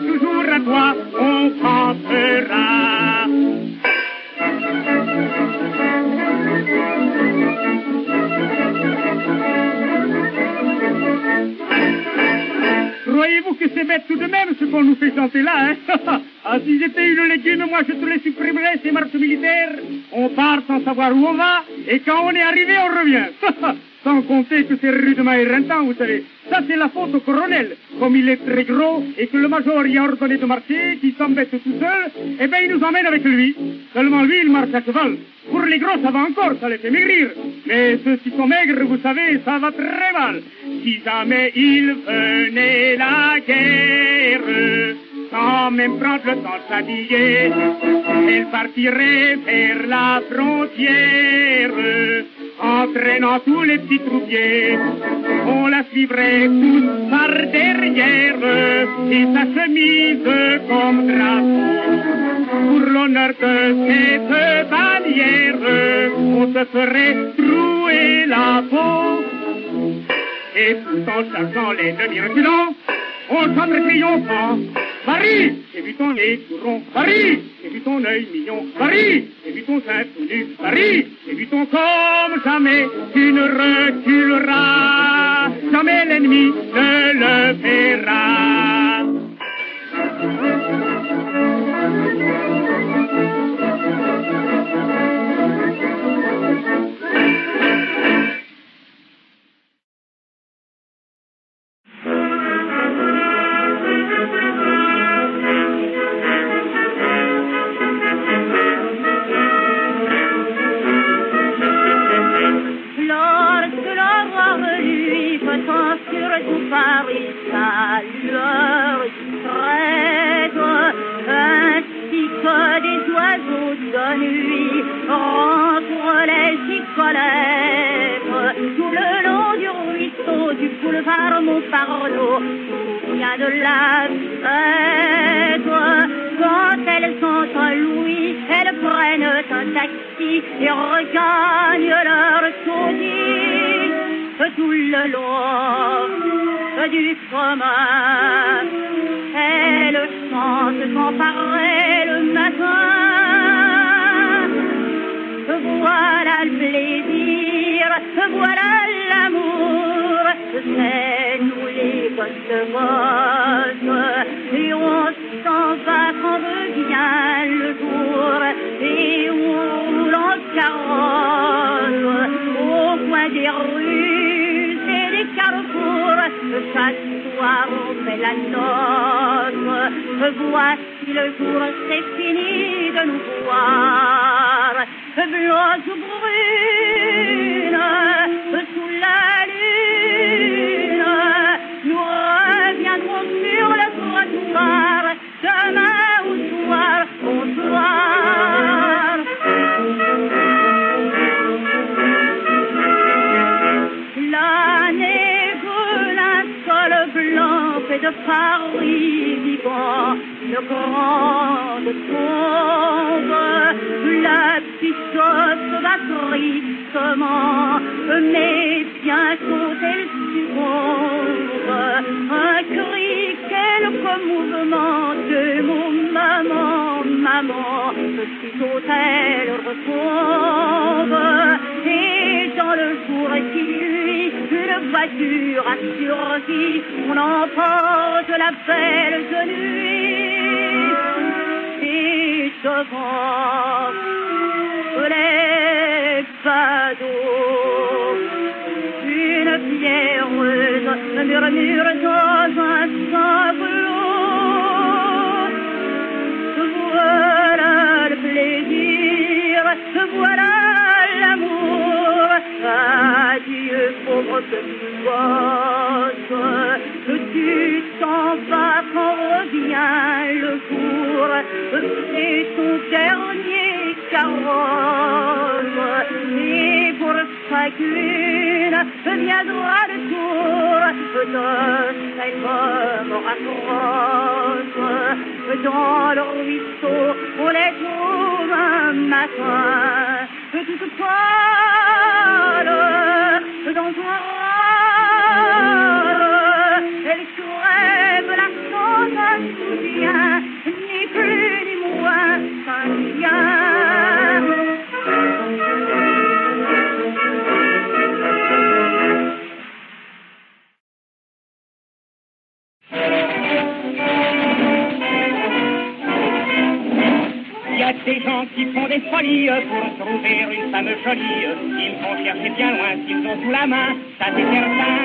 toujours à toi, on pensera. Croyez-vous que c'est bête tout de même ce qu'on nous fait chanter là, hein? Ah, si j'étais une légume, moi je te les supprimerais, ces marches militaires. On part sans savoir où on va, et quand on est arrivé, on revient. Sans compter que c'est rudement éreintant, vous savez. Ça, c'est la faute au colonel. Comme il est très gros, et que le major y a ordonné de marcher, qu'il s'embête tout seul, eh ben il nous emmène avec lui. Seulement lui, il marche à cheval. Pour les gros, ça va encore, ça les fait maigrir. Mais ceux qui sont maigres, vous savez, ça va très mal. Si jamais il venait la guerre, sans même prendre le temps de s'habiller, elle partirait vers la frontière, entraînant tous les petits troupiers. On la suivrait toute par derrière, et sa chemise comme drapeau. Pour l'honneur de cette bannière, on se ferait trouer la peau. Et tout en chargeant les demi-reculants, on chante triomphant. Marie, j'ai vu ton nez tout rond, Marie, j'ai vu ton œil mignon, Marie, j'ai vu ton sein tout nu, Marie, j'ai vu ton comme jamais, tu ne reculeras, jamais l'ennemi ne le verra. Paris, sa lueur discrète, ainsi que des oiseaux de nuit rentrent les chicolettes tout le long du ruisseau, du boulevard Montparnasse, où vient de la fête. Quand elles sont en Louis, elles prennent un taxi et regagnent leur taudis tout le long du chemin. Elle chante sans parler le matin. Voilà le plaisir, voilà l'amour, c'est nous les gosses de gosses. Et on s'en va quand revient le jour, et on roule en carrosse au coin des rues et des carrefours. Chaque soir on fait la noce. Voici le jour, c'est fini de nous voir. Blanches ou brunes, sous la lune, nous reviendrons sur le trottoir, demain ou soir, bonsoir. Et de Paris vivant, de grandes tombes, la petite chose va tristement, mais bientôt elle succombe. Un cri, quelque mouvement de mon maman, maman, aussitôt elle retombe. Et dans le jour qui luit, une voiture a surgi, on emporte la belle nuit. Et devant les badauds, une pierreuse murmure dans un sanglot. Voilà le plaisir petite gosse, tu t'en vas quand revient le jour, c'est ton dernier carrosse, et pour chacune viendra le tour de cette homme raccroche. Dans le ruisseau, on les trouve un matin, toute pâle, dans un râle, elle crève la chance à soutien, ni plus ni moins qu'un chien. Il y a des gens qui font des folies pour trouver une femme jolie. Ils vont chercher bien loin s'ils ont sous la main, ça c'est certain.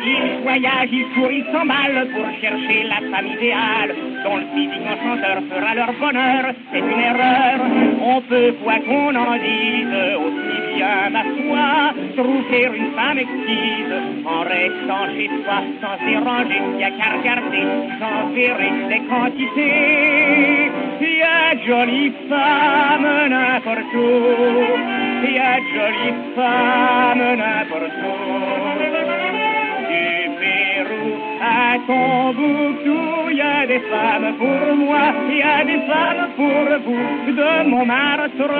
Ils voyagent, ils courent, ils s'emballent pour chercher la femme idéale, dont le physique enchanteur fera leur bonheur. C'est une erreur, on peut, quoi qu'on en dise, aussi bien ma foi, trouver une femme exquise en restant chez toi, sans déranger. Y a qu'à regarder, j'en verrai des quantités. Y a de jolies femmes n'importe où, y a de jolies femmes n'importe où. Du Pérou à Tombouctou, y a des femmes pour moi, y a des femmes pour vous. De Montmartre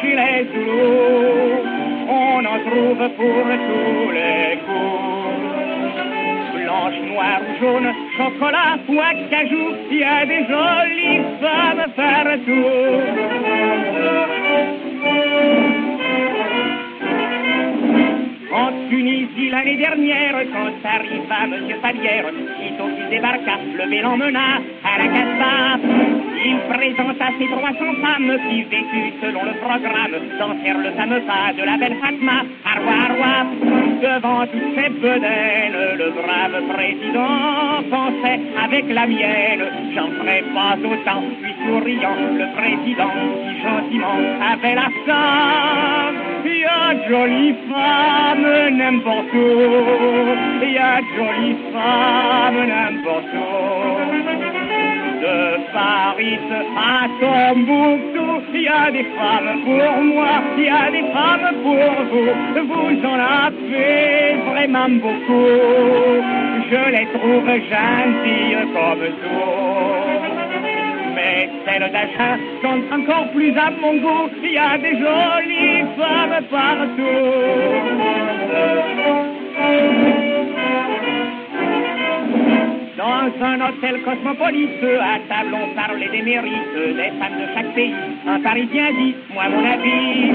chez les Zoulous, on en trouve pour tous les goûts. Blanche, noire ou jaune, chocolat ou acajou, y a des jolies femmes partout. En Tunisie l'année dernière, quand arriva Monsieur Falière, sitôt qu'il débarqua, le vélo l'emmena à la Casbah. Il présenta ses 300 femmes qui vécut selon le programme, dansèrent le fameux pas de la belle Fatma, Arwa Arwa. Devant toutes ces bedaines, le brave président pensait avec la mienne, j'en ferai pas autant. Puis souriant, le président, si gentiment, avait la femme. Il y a de jolies femmes n'importe où, il y a de jolies femmes n'importe où. De Paris à Tombouctou, il y a des femmes pour moi, il y a des femmes pour vous. Vous en avez vraiment beaucoup, je les trouve gentilles comme tout. Mais celles d'Agen sont encore plus à mon goût, il y a des jolies femmes partout. Dans un hôtel cosmopolite, à table on parlait des mérites des femmes de chaque pays. Un Parisien dit, moi mon avis,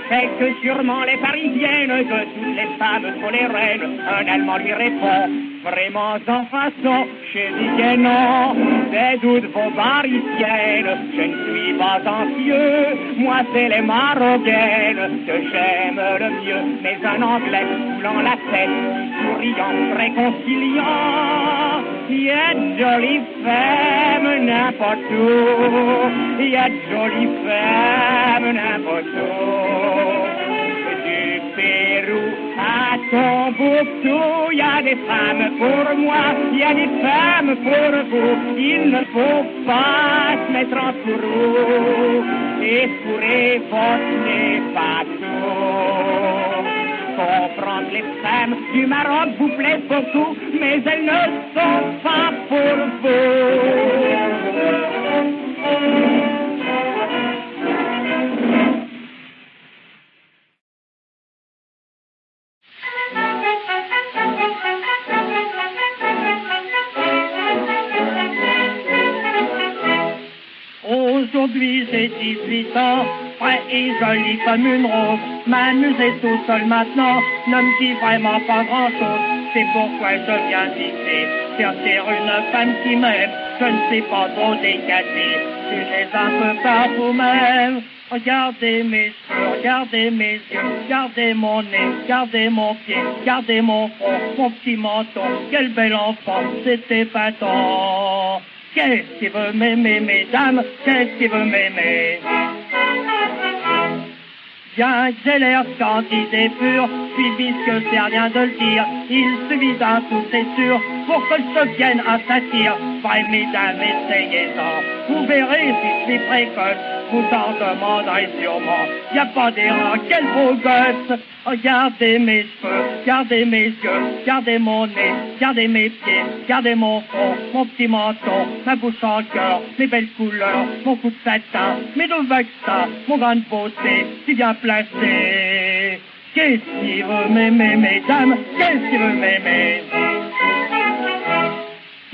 c'est que sûrement les Parisiennes de toutes les femmes sont les reines. Un Allemand lui répond, vraiment en façon, je dis non, des doutes vos parisiennes. Je ne suis pas anxieux, moi c'est les Marocaines que j'aime le mieux. Mais un Anglais coulant la tête, souriant, réconciliant. Il y a de jolies femmes n'importe où, il y a de jolies femmes n'importe où. Du Pérou à Tombouctou, il y a des femmes pour moi, il y a des femmes pour vous. Il ne faut pas se mettre en fourreau et fourrer votre nez partout. Comprendre les femmes du Maroc vous plaît beaucoup, mais elles ne sont pas pour vous. Aujourd'hui j'ai 18 ans, frais et joli comme une rose. M'amuser tout seul maintenant ne me dit vraiment pas grand chose. C'est pourquoi je viens ici chercher une femme qui m'aime. Je ne sais pas trop décaler, jugez un peu par vous-même. Regardez mes cheveux, regardez mes yeux, regardez mon nez, regardez mon pied, regardez mon front, mon petit menton. Quel bel enfant, c'était épatant. Qu'est-ce qui veut m'aimer, mesdames? Qu'est-ce qui veut m'aimer? Bien que j'ai l'air quantité pure, puis visqueux, c'est rien de le dire. Il suffit d'un coup, c'est sûr, pour que je devienne un satire. Vrai, mesdames, essayez-en. Vous verrez si je suis précoce. Vous en demanderez sûrement. Y a pas d'erreur, quel beau gosse. Regardez mes cheveux, regardez mes yeux, regardez mon nez, regardez mes pieds, regardez mon front, mon petit menton, ma bouche en cœur, mes belles couleurs, mon cou de satin, mes deux vaccins, mon grain de beauté, si bien placé. Qu'est-ce qui veut m'aimer, mesdames? Qu'est-ce qui veut m'aimer?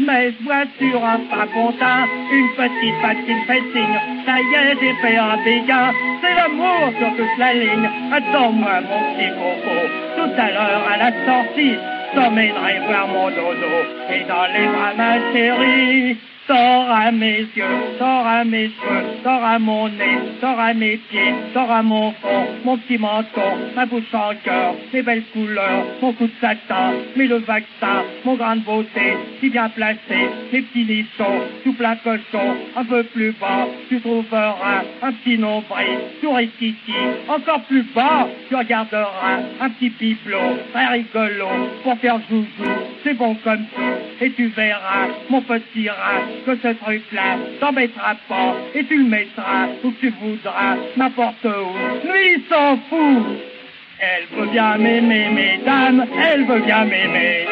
Mais je vois sur un papontin une petite patte qui me fait signe. Ça y est, j'ai fait un béguin. C'est l'amour sur toute la ligne. Attends-moi, mon petit coco. Tout à l'heure, à la sortie, t'emmènerai voir mon dodo. Et dans les bras, ma chérie, t'auras mes yeux, t'auras mes cheveux, t'auras mon nez, t'auras mes pieds, t'auras mon front, mon petit menton, ma bouche en cœur, mes belles couleurs, mon cou de satin, mes deux vaccins, mon grain de beauté, si bien placé, mes petits nichons, tout plein cochon, un peu plus bas, tu trouveras un petit nombril, tout rikiki, encore plus bas, tu regarderas un petit bibelot, très rigolo, pour faire joujou, c'est bon comme tout, et tu verras, mon petit rat, que ce truc-là t'embêtera pas et tu le mettras où tu voudras, n'importe où. Lui, il s'en fout. Elle veut bien m'aimer, mesdames, elle veut bien m'aimer.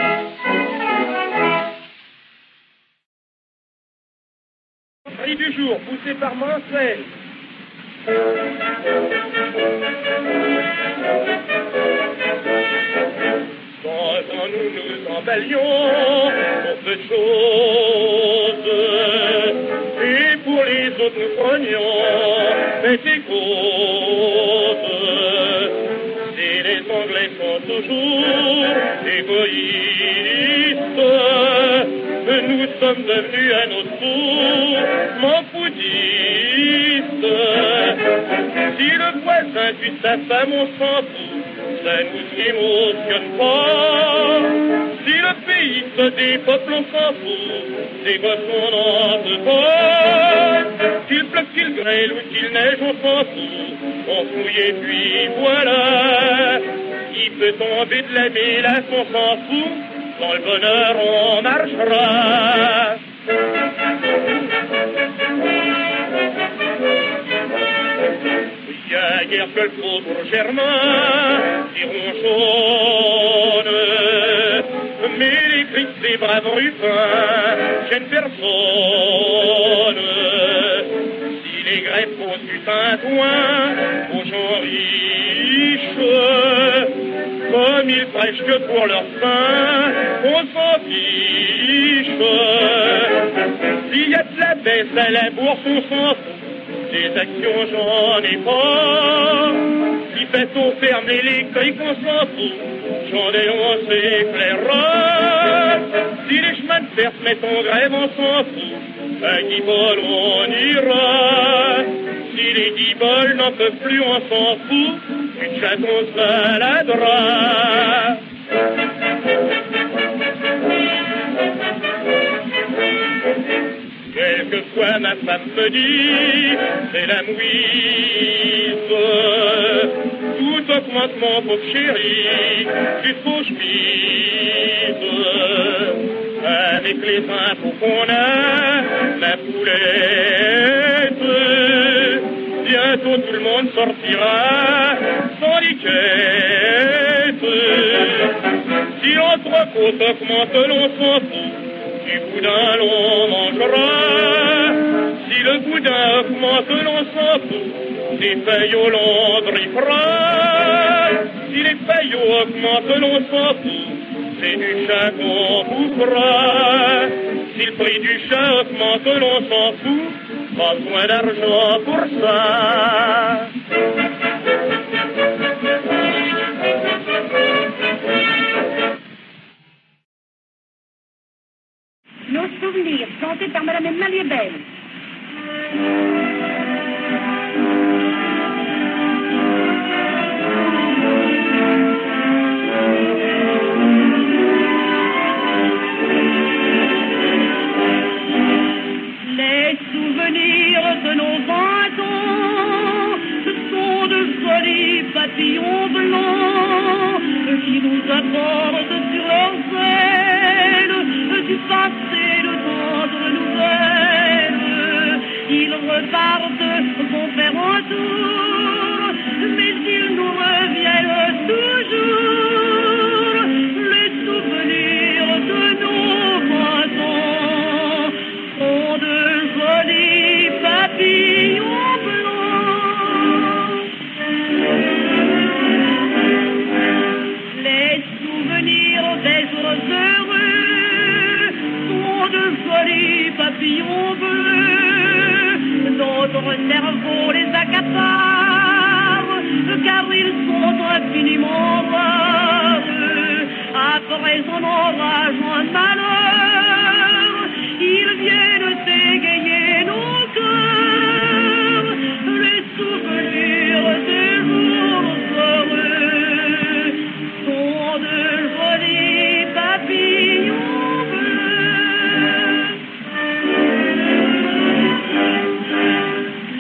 Prix du jour, poussé par Mancel. Quand nous nous emballions pour peu de choses, et pour les autres nous prenions des causes. Si les Anglais sont toujours égoïstes, nous sommes devenus à notre tour manfoudistes. Si le voisin tue sa femme, on s'en fout, ça nous émotionne pas. Si le pays se dépeuple, on s'en fout, c'est parce qu'on n'en peut pas. Qu'il pleuve, qu'il grêle ou qu'il neige, on s'en fout, on fouille et puis voilà. Il peut tomber de la mélasse, on s'en fout, dans le bonheur on marchera. Il y a guère que le pauvre Germain qui ronchonne, mais les cris de ces braves ruffins gênent personne. Si les greffes posent du tintouin aux gens riches, comme ils prêchent que pour leur faim, on s'en fiche. S'il y a de la baisse à la bourse, on s'en fout. Les actions, j'en ai pas. Si Péton ferme l'électrique, on s'en fout. J'en ai, on s'éclairera. Si les chemins de fer se mettent en grève, on s'en fout. À Guibol, on ira. Si les Guibols n'en peuvent plus, on s'en fout. Une chatte, on se baladera. Quelquefois ma femme me dit, c'est la mouise. Tout augmente mon pauvre chéri, jusqu'aux chemises. Avec les impôts qu'on a, la poulette, bientôt tout le monde sortira sans liquette. Si l'entrecôte augmente, l'on s'en fout. Du boudin l'on mangera, si le boudin augmente l'on s'en fout, des paillots l'on drippera, si les paillots augmentent l'on s'en fout, c'est du chat qu'on bouffera, si le prix du chat augmente l'on s'en fout, pas besoin d'argent pour ça. Nos souvenirs, chantés par Madame Emma Liebel. Les souvenirs de nos 20 ans sont de jolis portent sur leurs ailes du passé le tendre nouvelle. Ils repartent, vont faire un tour, mais ils nous reviennent toujours. Les souvenirs de nos 20 ans sont de jolis papillons blancs. Les souvenirs des jours heureux sont de jolis papillons bleus. Notre cerveau les accapare, car ils sont infiniment rares. Après son orage, un malheur, ils viennent égayer nos cœurs. Les souvenirs des jours heureux sont de jolis papillons bleus.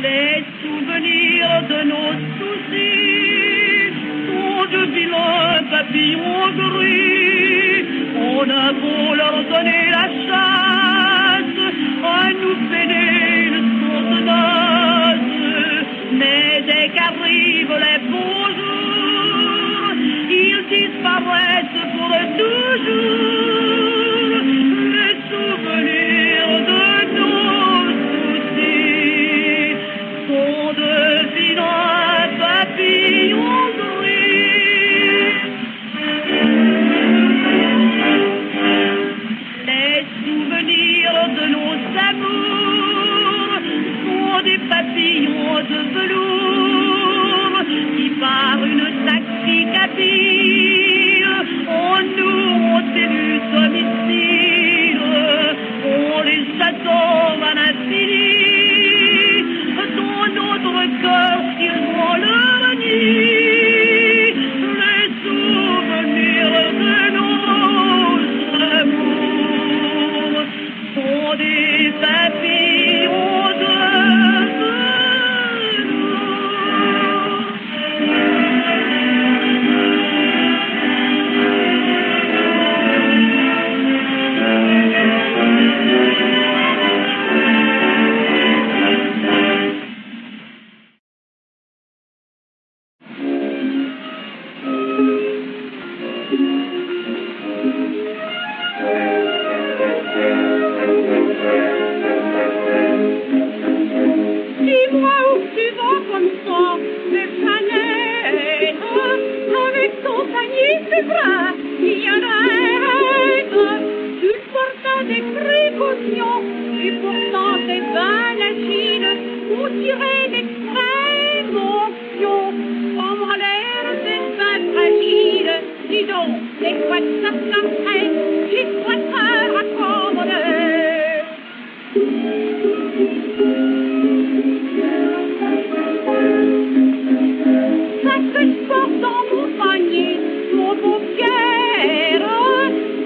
Les souvenirs de nos soucis sont de vilains papillons gris. On a beau leur donner la chasse, à nous peiner ils sont tenaces. Mais dès qu'arrivent les beaux jours, ils disparaissent pour toujours. Les souvenirs de nos soucis sont de vilains papillons gris. Les souvenirs de nos amours sont des papillons de velours qui par une tactique habile en nous ont élu domicile. On les adore à l'infini. Dans notre cœur, ils vont leur nid. Les souvenirs de nos amours sont des papillons de Dis-moi où tu vas comme ça, mes planètes, avec ton panier de bras, il y en a un. Tu portes des précautions, et pourtant c'est bien agile, pour tirer d'extrême onction. Comme l'air c'est bien fragile, dis donc, c'est quoi que ça s'apprête, j'ai 3 heures à commander. Ça que je porte dans mon panier, mon beau Pierre,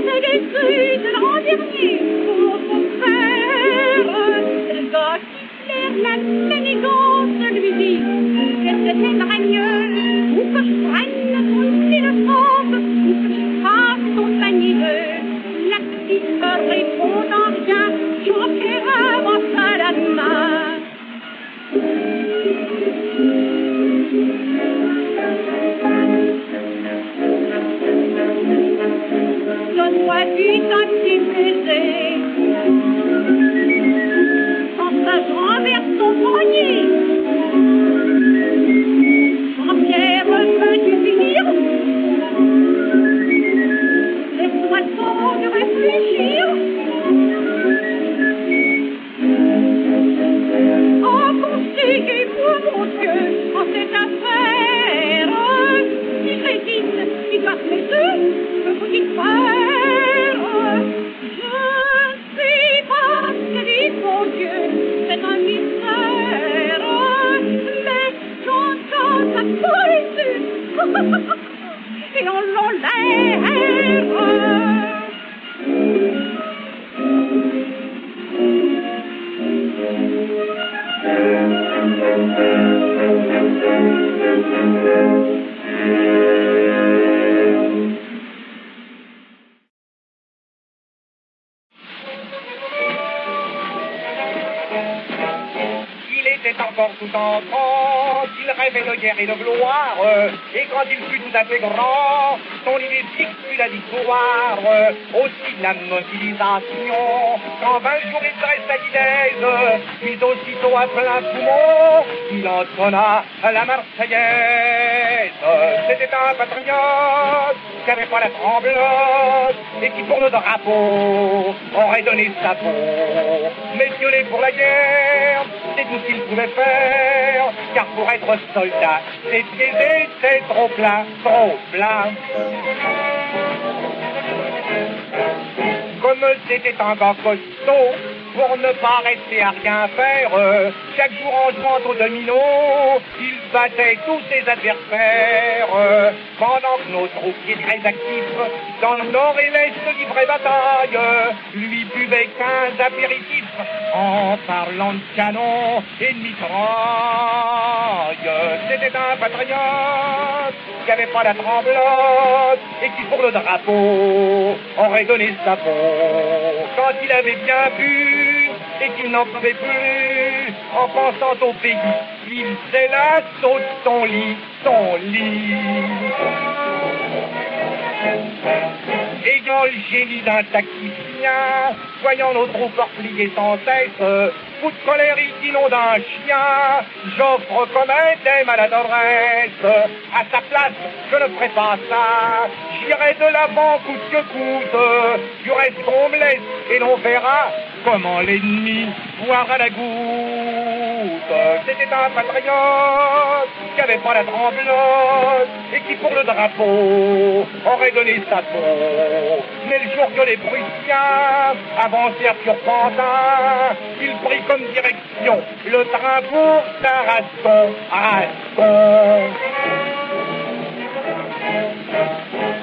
c'est des crues de l'an dernier pour mon frère. Le gars qui flaire la manigance lui dit que c'était mieux ou que je prenne ton téléphone ou que je fasse ton panier. La petite répondant bien, j'enquéra mon seul à main. Donne-moi vite un petit baiser. Quand ça je renverse ton poignet. Jean-Pierre, peux-tu finir? Laisse-moi le temps de réfléchir. Oh, conseillez-moi, mon Dieu, en cette affaire. Si je rétine, si passe mes yeux, que faut-il faire? Je ne sais pas ce que dit mon Dieu, c'est un mystère. Mais j'entends sa poésie et on l'enlève. tout enfant, qu'il rêvait de guerre et de gloire, et quand il fut tout à fait grand, son idée fixe fut la victoire, aussi de la mobilisation, qu'en 20 jours il dresse la Guidaise, puis aussitôt à plein poumon, il entonna la Marseillaise. C'était un patriote qui avait pas la tremblote, et qui pour le drapeau aurait donné sa peau. Messieurs pour la guerre, c'est tout ce qu'il pouvait faire, car pour être soldat, ses pieds étaient trop pleins, trop pleins. Comme c'était un gars costaud, pour ne pas rester à rien faire, chaque jour en jouant au domino, il battait tous ses adversaires. Pendant que nos troupes très actifs, dans le nord et l'est livraient bataille, lui buvait 15 apéritifs, en parlant de canon et de mitraille. C'était un patriote qui avait pas la tremblote, et qui pour le drapeau aurait donné sa peau. Quand il avait bien bu, et qu'il n'en pouvait plus, en pensant au pays, il faisait l'assaut de son lit, son lit. Ayant le génie d'un tacticien, voyant nos troupes replier sans cesse, coup de colère il dit non d'un chien, j'offre comme des maladresses. À sa place, je ne ferai pas ça, j'irai de l'avant coûte que coûte, du reste qu'on me laisse et l'on verra comment l'ennemi boira la goutte. C'était un patriote qui avait pas la tremblote, et qui pour le drapeau aurait donné sa peau. Mais le jour que les Prussiens avancèrent sur Pantin, il prit comme direction le train pour Tarascon, Rascon.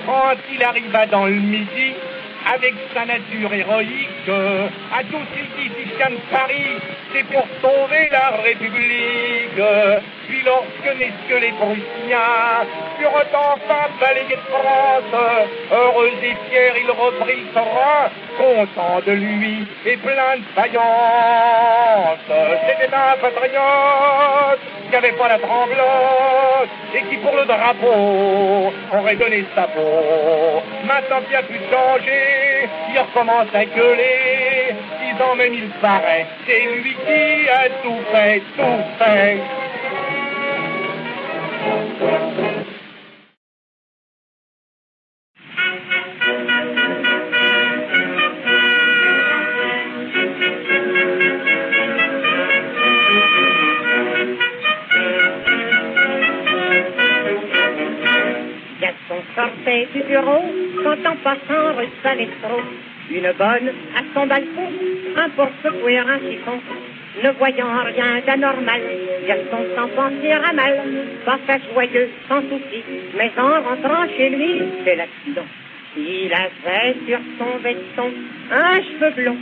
Quand il arriva dans le Midi, avec sa nature héroïque, à tous il dit si je viens de Paris, c'est pour sauver la République. Puis lorsque messieurs les Prussiens furent enfin balayés de France, heureux et fiers il reprit son rang, content de lui et plein de vaillance. C'était un patriote qui avait pas la tremblote, et qui pour le drapeau aurait donné sa peau. Maintenant qu'il a pu changer, il recommence à gueuler, disant même il paraît, c'est lui qui a tout fait, tout fait. Gaston sortait du bureau quand en passant rue Salestro, une bonne à son balcon, un pour secouer un chiffon. Ne voyant rien d'anormal, Gaston s'en pensera mal, passa joyeux sans souci, mais en rentrant chez lui, c'est l'accident. Il avait sur son veston un cheveu blond.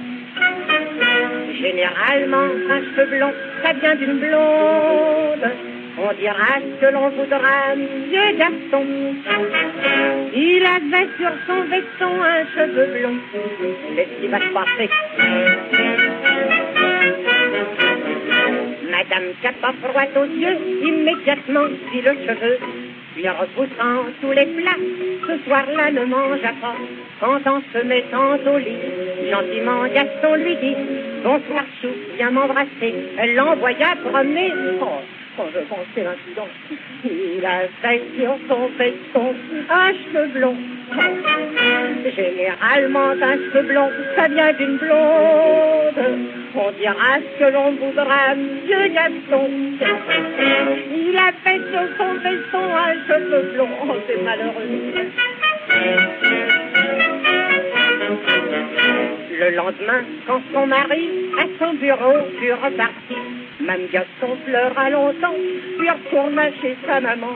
Généralement, un cheveu blond, ça vient d'une blonde. On dira que l'on voudra mieux Gaston. Il avait sur son veston un cheveu blond. Qu'est-ce qui va se passer? Madame Capa froide aux yeux, immédiatement dit le cheveu. Puis en repoussant tous les plats, ce soir-là ne mangea pas. Quand en se mettant au lit, gentiment Gaston lui dit: bonsoir chou, viens m'embrasser. Elle l'envoya promener. Quand je pensais l'incident, il avait sur son veston un cheveu blond. Généralement, un cheveu blond, ça vient d'une blonde. On dira ce que l'on voudra, vieux Gaston. Il avait sur son veston un cheveu blond. Oh, c'est malheureux. Le lendemain, quand son mari, à son bureau, fut reparti, Mme Gaston pleura longtemps, puis retourna chez sa maman.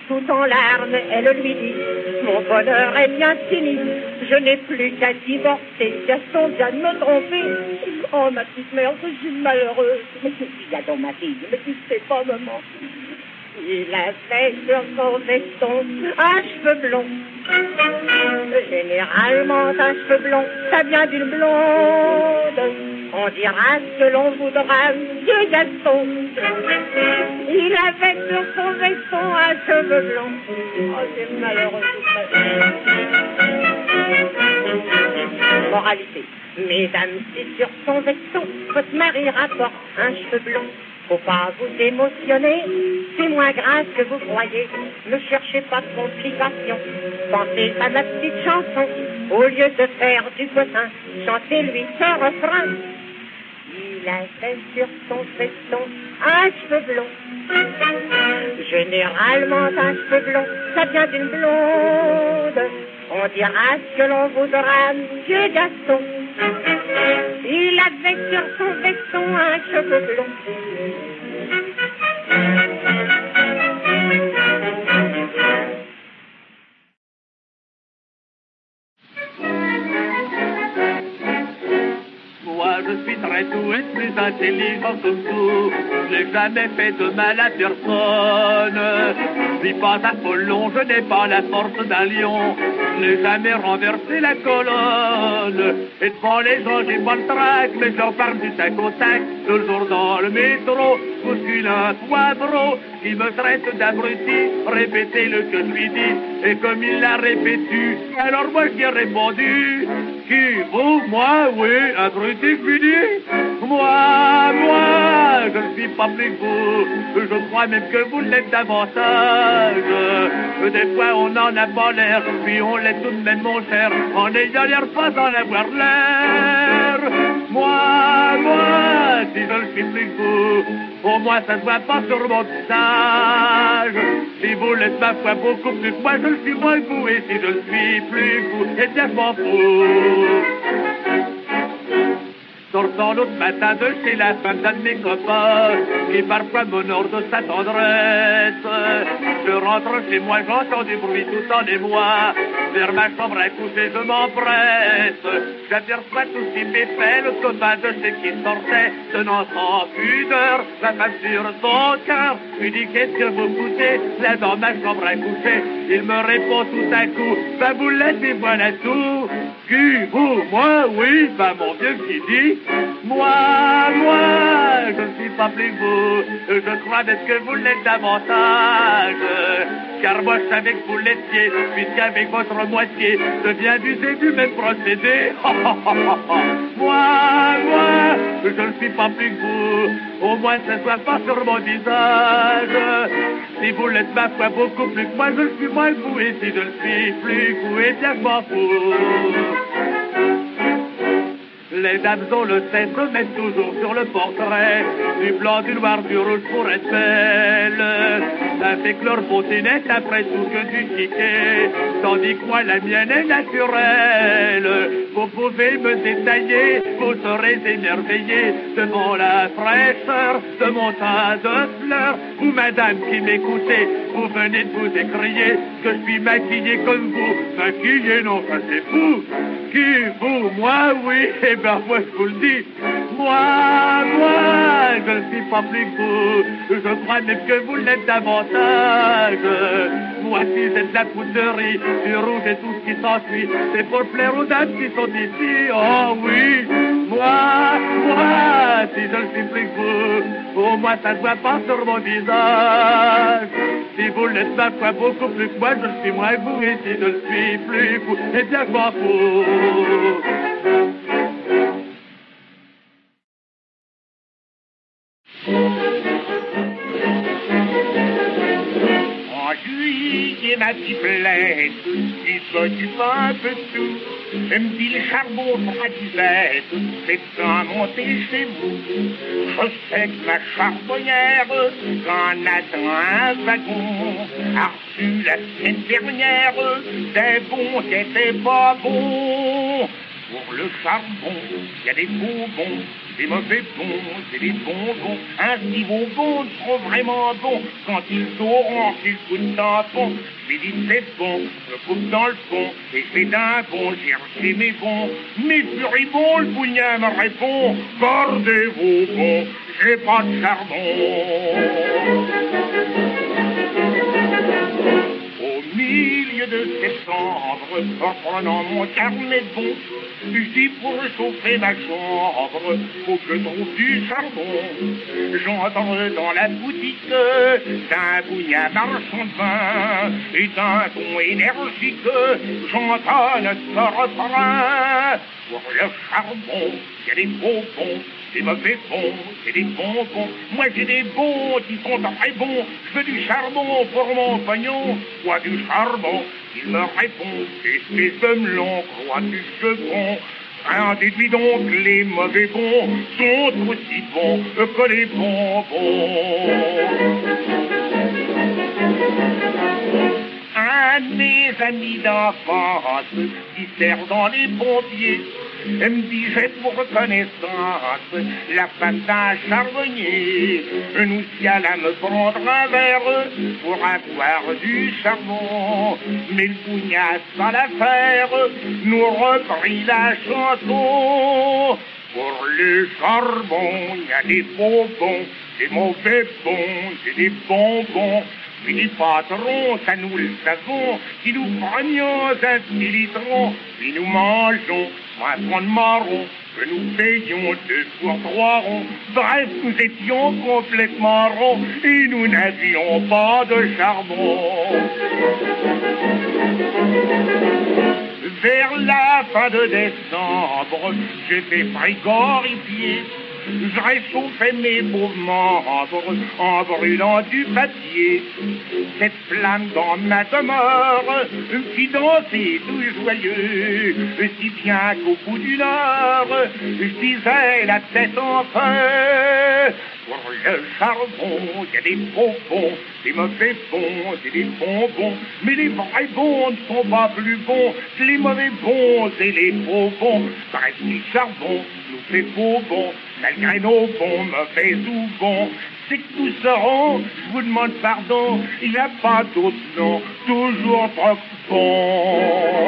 Tout en larmes, elle lui dit: mon bonheur est bien fini, je n'ai plus qu'à divorcer. Gaston vient de me tromper. Oh, ma petite mère, je suis malheureuse. Mais qu'est-ce qu'il y a dans ma vie? Mais tu sais pas, maman. Il avait sur son veston un cheveu blond. Généralement, un cheveu blond, ça vient d'une blonde. On dira ce que l'on voudra, vieux Gaston. Il avait sur son veston un cheveu blanc. Oh, c'est malheureux tout ça. Moralité. Mesdames, si sur son veston, votre mari rapporte un cheveu blanc, faut pas vous émotionner, c'est moins grave que vous croyez. Ne cherchez pas de complications. Pensez à ma petite chanson. Au lieu de faire du potin, chantez-lui ce refrain. Il avait sur son veston un cheveu blond. Généralement un cheveu blond, ça vient d'une blonde. On dira ce que l'on voudra, vieux Gaston. Il avait sur son veston un cheveu blond. Moi je suis très doué, plus intelligent que tout. Je n'ai jamais fait de mal à personne. Je suis pas Apollon, je n'ai pas la force d'un lion. Je n'ai jamais renversé la colonne. Et devant les gens j'ai pas le trac, mais je leur parle du tac au tac. Toujours dans le métro, bouscule un poivreau qui me traite d'abruti. Répétez-le que je lui dis, et comme il l'a répété, alors moi j'y ai répondu. Qui, vous, moi, oui, abruti, je lui dis. Moi, je ne suis pas plus que vous. Je crois même que vous l'êtes davantage. Des fois on n'en a pas l'air, puis on l'est tout de même mon cher, en ayant l'air pas en avoir l'air. Moi, si je ne suis plus que vous, pour moi ça se voit pas sur mon visage. Si vous l'êtes ma foi beaucoup plus que moi, je le suis moins que vous, et si je ne suis plus que vous, eh bien je m'en fous. Sortant l'autre matin de chez la femme d'un de mes copains, qui parfois m'honore de sa tendresse. Je rentre chez moi, j'entends du bruit tout en émoi. Vers ma chambre à coucher, je m'empresse. J'aperçois tout ce qui m'effait, le copain de chez qui sortait, tenant sans pudeur la femme sur son cœur. Lui dit qu'est-ce que vous foutez là dans ma chambre à coucher? Il me répond tout à coup, bah vous laissez, voilà tout. Qui, vous, moi, oui, bah mon Dieu qui dit. Moi, je ne suis pas plus que vous. Je crois même que vous l'êtes davantage. Car moi je savais que vous l'étiez, puisqu'avec votre moitié, je viens d'user du même procédé. Moi, je ne suis pas plus que vous. Au moins ça ne soit pas sur mon visage. Si vous l'êtes ma foi beaucoup plus que moi, je le suis moins que vous. Et si je ne suis plus que vous, eh bien je m'en fous. Les dames, on le sait, se mettent toujours sur le portrait, du blanc, du noir, du rouge pour être belle. Ça fait que leur beauté n'est après tout que du ticket, tandis que moi la mienne est naturelle. Vous pouvez me détailler, vous serez émerveillé devant la fraîcheur de mon tas de fleurs. Vous, madame qui m'écoutez, vous venez de vous écrier que je suis maquillé comme vous. Maquillé, non, ça c'est fou. Qui, vous, moi, oui, eh ben moi je vous le dis. Moi, je ne suis pas plus que vous. Je crois même que vous l'êtes davantage. Moi si c'est de la poudrerie, du rouge et tout ce qui s'ensuit, c'est pour plaire aux dames qui sont ici. Oh oui, moi, si je ne suis plus que vous, au moins ça ne voit pas sur mon visage. Si vous l'êtes ma foi beaucoup plus que moi, je suis moins que vous, et si je ne suis plus que vous, eh bien je m'en fous. En juillet, ma pipelette, qui s'occupe un peu de tout, me dit le charbon sera disette, faites-en monter chez vous. Je sais que la charbonnière, qu'en attend un wagon, a reçu la semaine dernière des bons qui étaient pas bons. Pour le charbon, il y a des bonbons, des mauvais bons, c'est des bonbons. Ainsi vos bons seront vraiment bons quand ils auront qu'ils goûtent tampon. Je lui dis c'est bon, je coupe dans le fond et je fais d'un bon, j'ai reçu mes bons. Mais furibond, le bougnat me répond, gardez vos bons, j'ai pas de charbon. Au milieu de septembre, reprenant mon carnet de bons, je dis pour chauffer ma chambre, faut que je trouve du charbon. J'entre dans la boutique d'un bougnat marchand de vin, et d'un ton énergique, j'entends ce refrain. Pour le charbon, il y a des bonbons, des mauvais bons, c'est des bonbons. Moi j'ai des bons qui sont très bons. Je veux du charbon pour mon pognon. Quoi du charbon? Il me répond, espèce de melon, crois-tu que bon? Rien déduit donc les mauvais bons sont aussi bons que les bonbons. Un de mes amis d'enfance qui sert dans les pompiers me dit j'ai pour reconnaissance la femme d'un charbonnier. Nous y allâmes prendre un verre pour avoir du charbon, mais le bougnasse pas l'affaire nous reprit la chanson. Pour le charbon, il y a des bonbons, des mauvais bons, c'est des bonbons. Mais les patrons, ça nous le savons, si nous prenions un militron, puis nous mangeons un franc de marron, que nous payions 2 pour 3 ronds. Bref, nous étions complètement ronds, et nous n'avions pas de charbon. Vers la fin de décembre, j'étais frigorifié. Je réchauffais mes pauvres membres en brûlant du papier. Cette flamme dans ma demeure qui dansait tout joyeux, si bien qu'au bout d'une heure, je disais la tête en feu. Pour le charbon, il y a des bonbons, des mauvais bons, c'est des bonbons. Mais les vrais bons ne sont pas plus bons que les mauvais bons et les faux bons. Bref, le charbon nous fait faux bons, malgré nos bons, mauvais ou bons. C'est que nous serons, je vous demande pardon, il n'y a pas d'autre nom, toujours trop bon.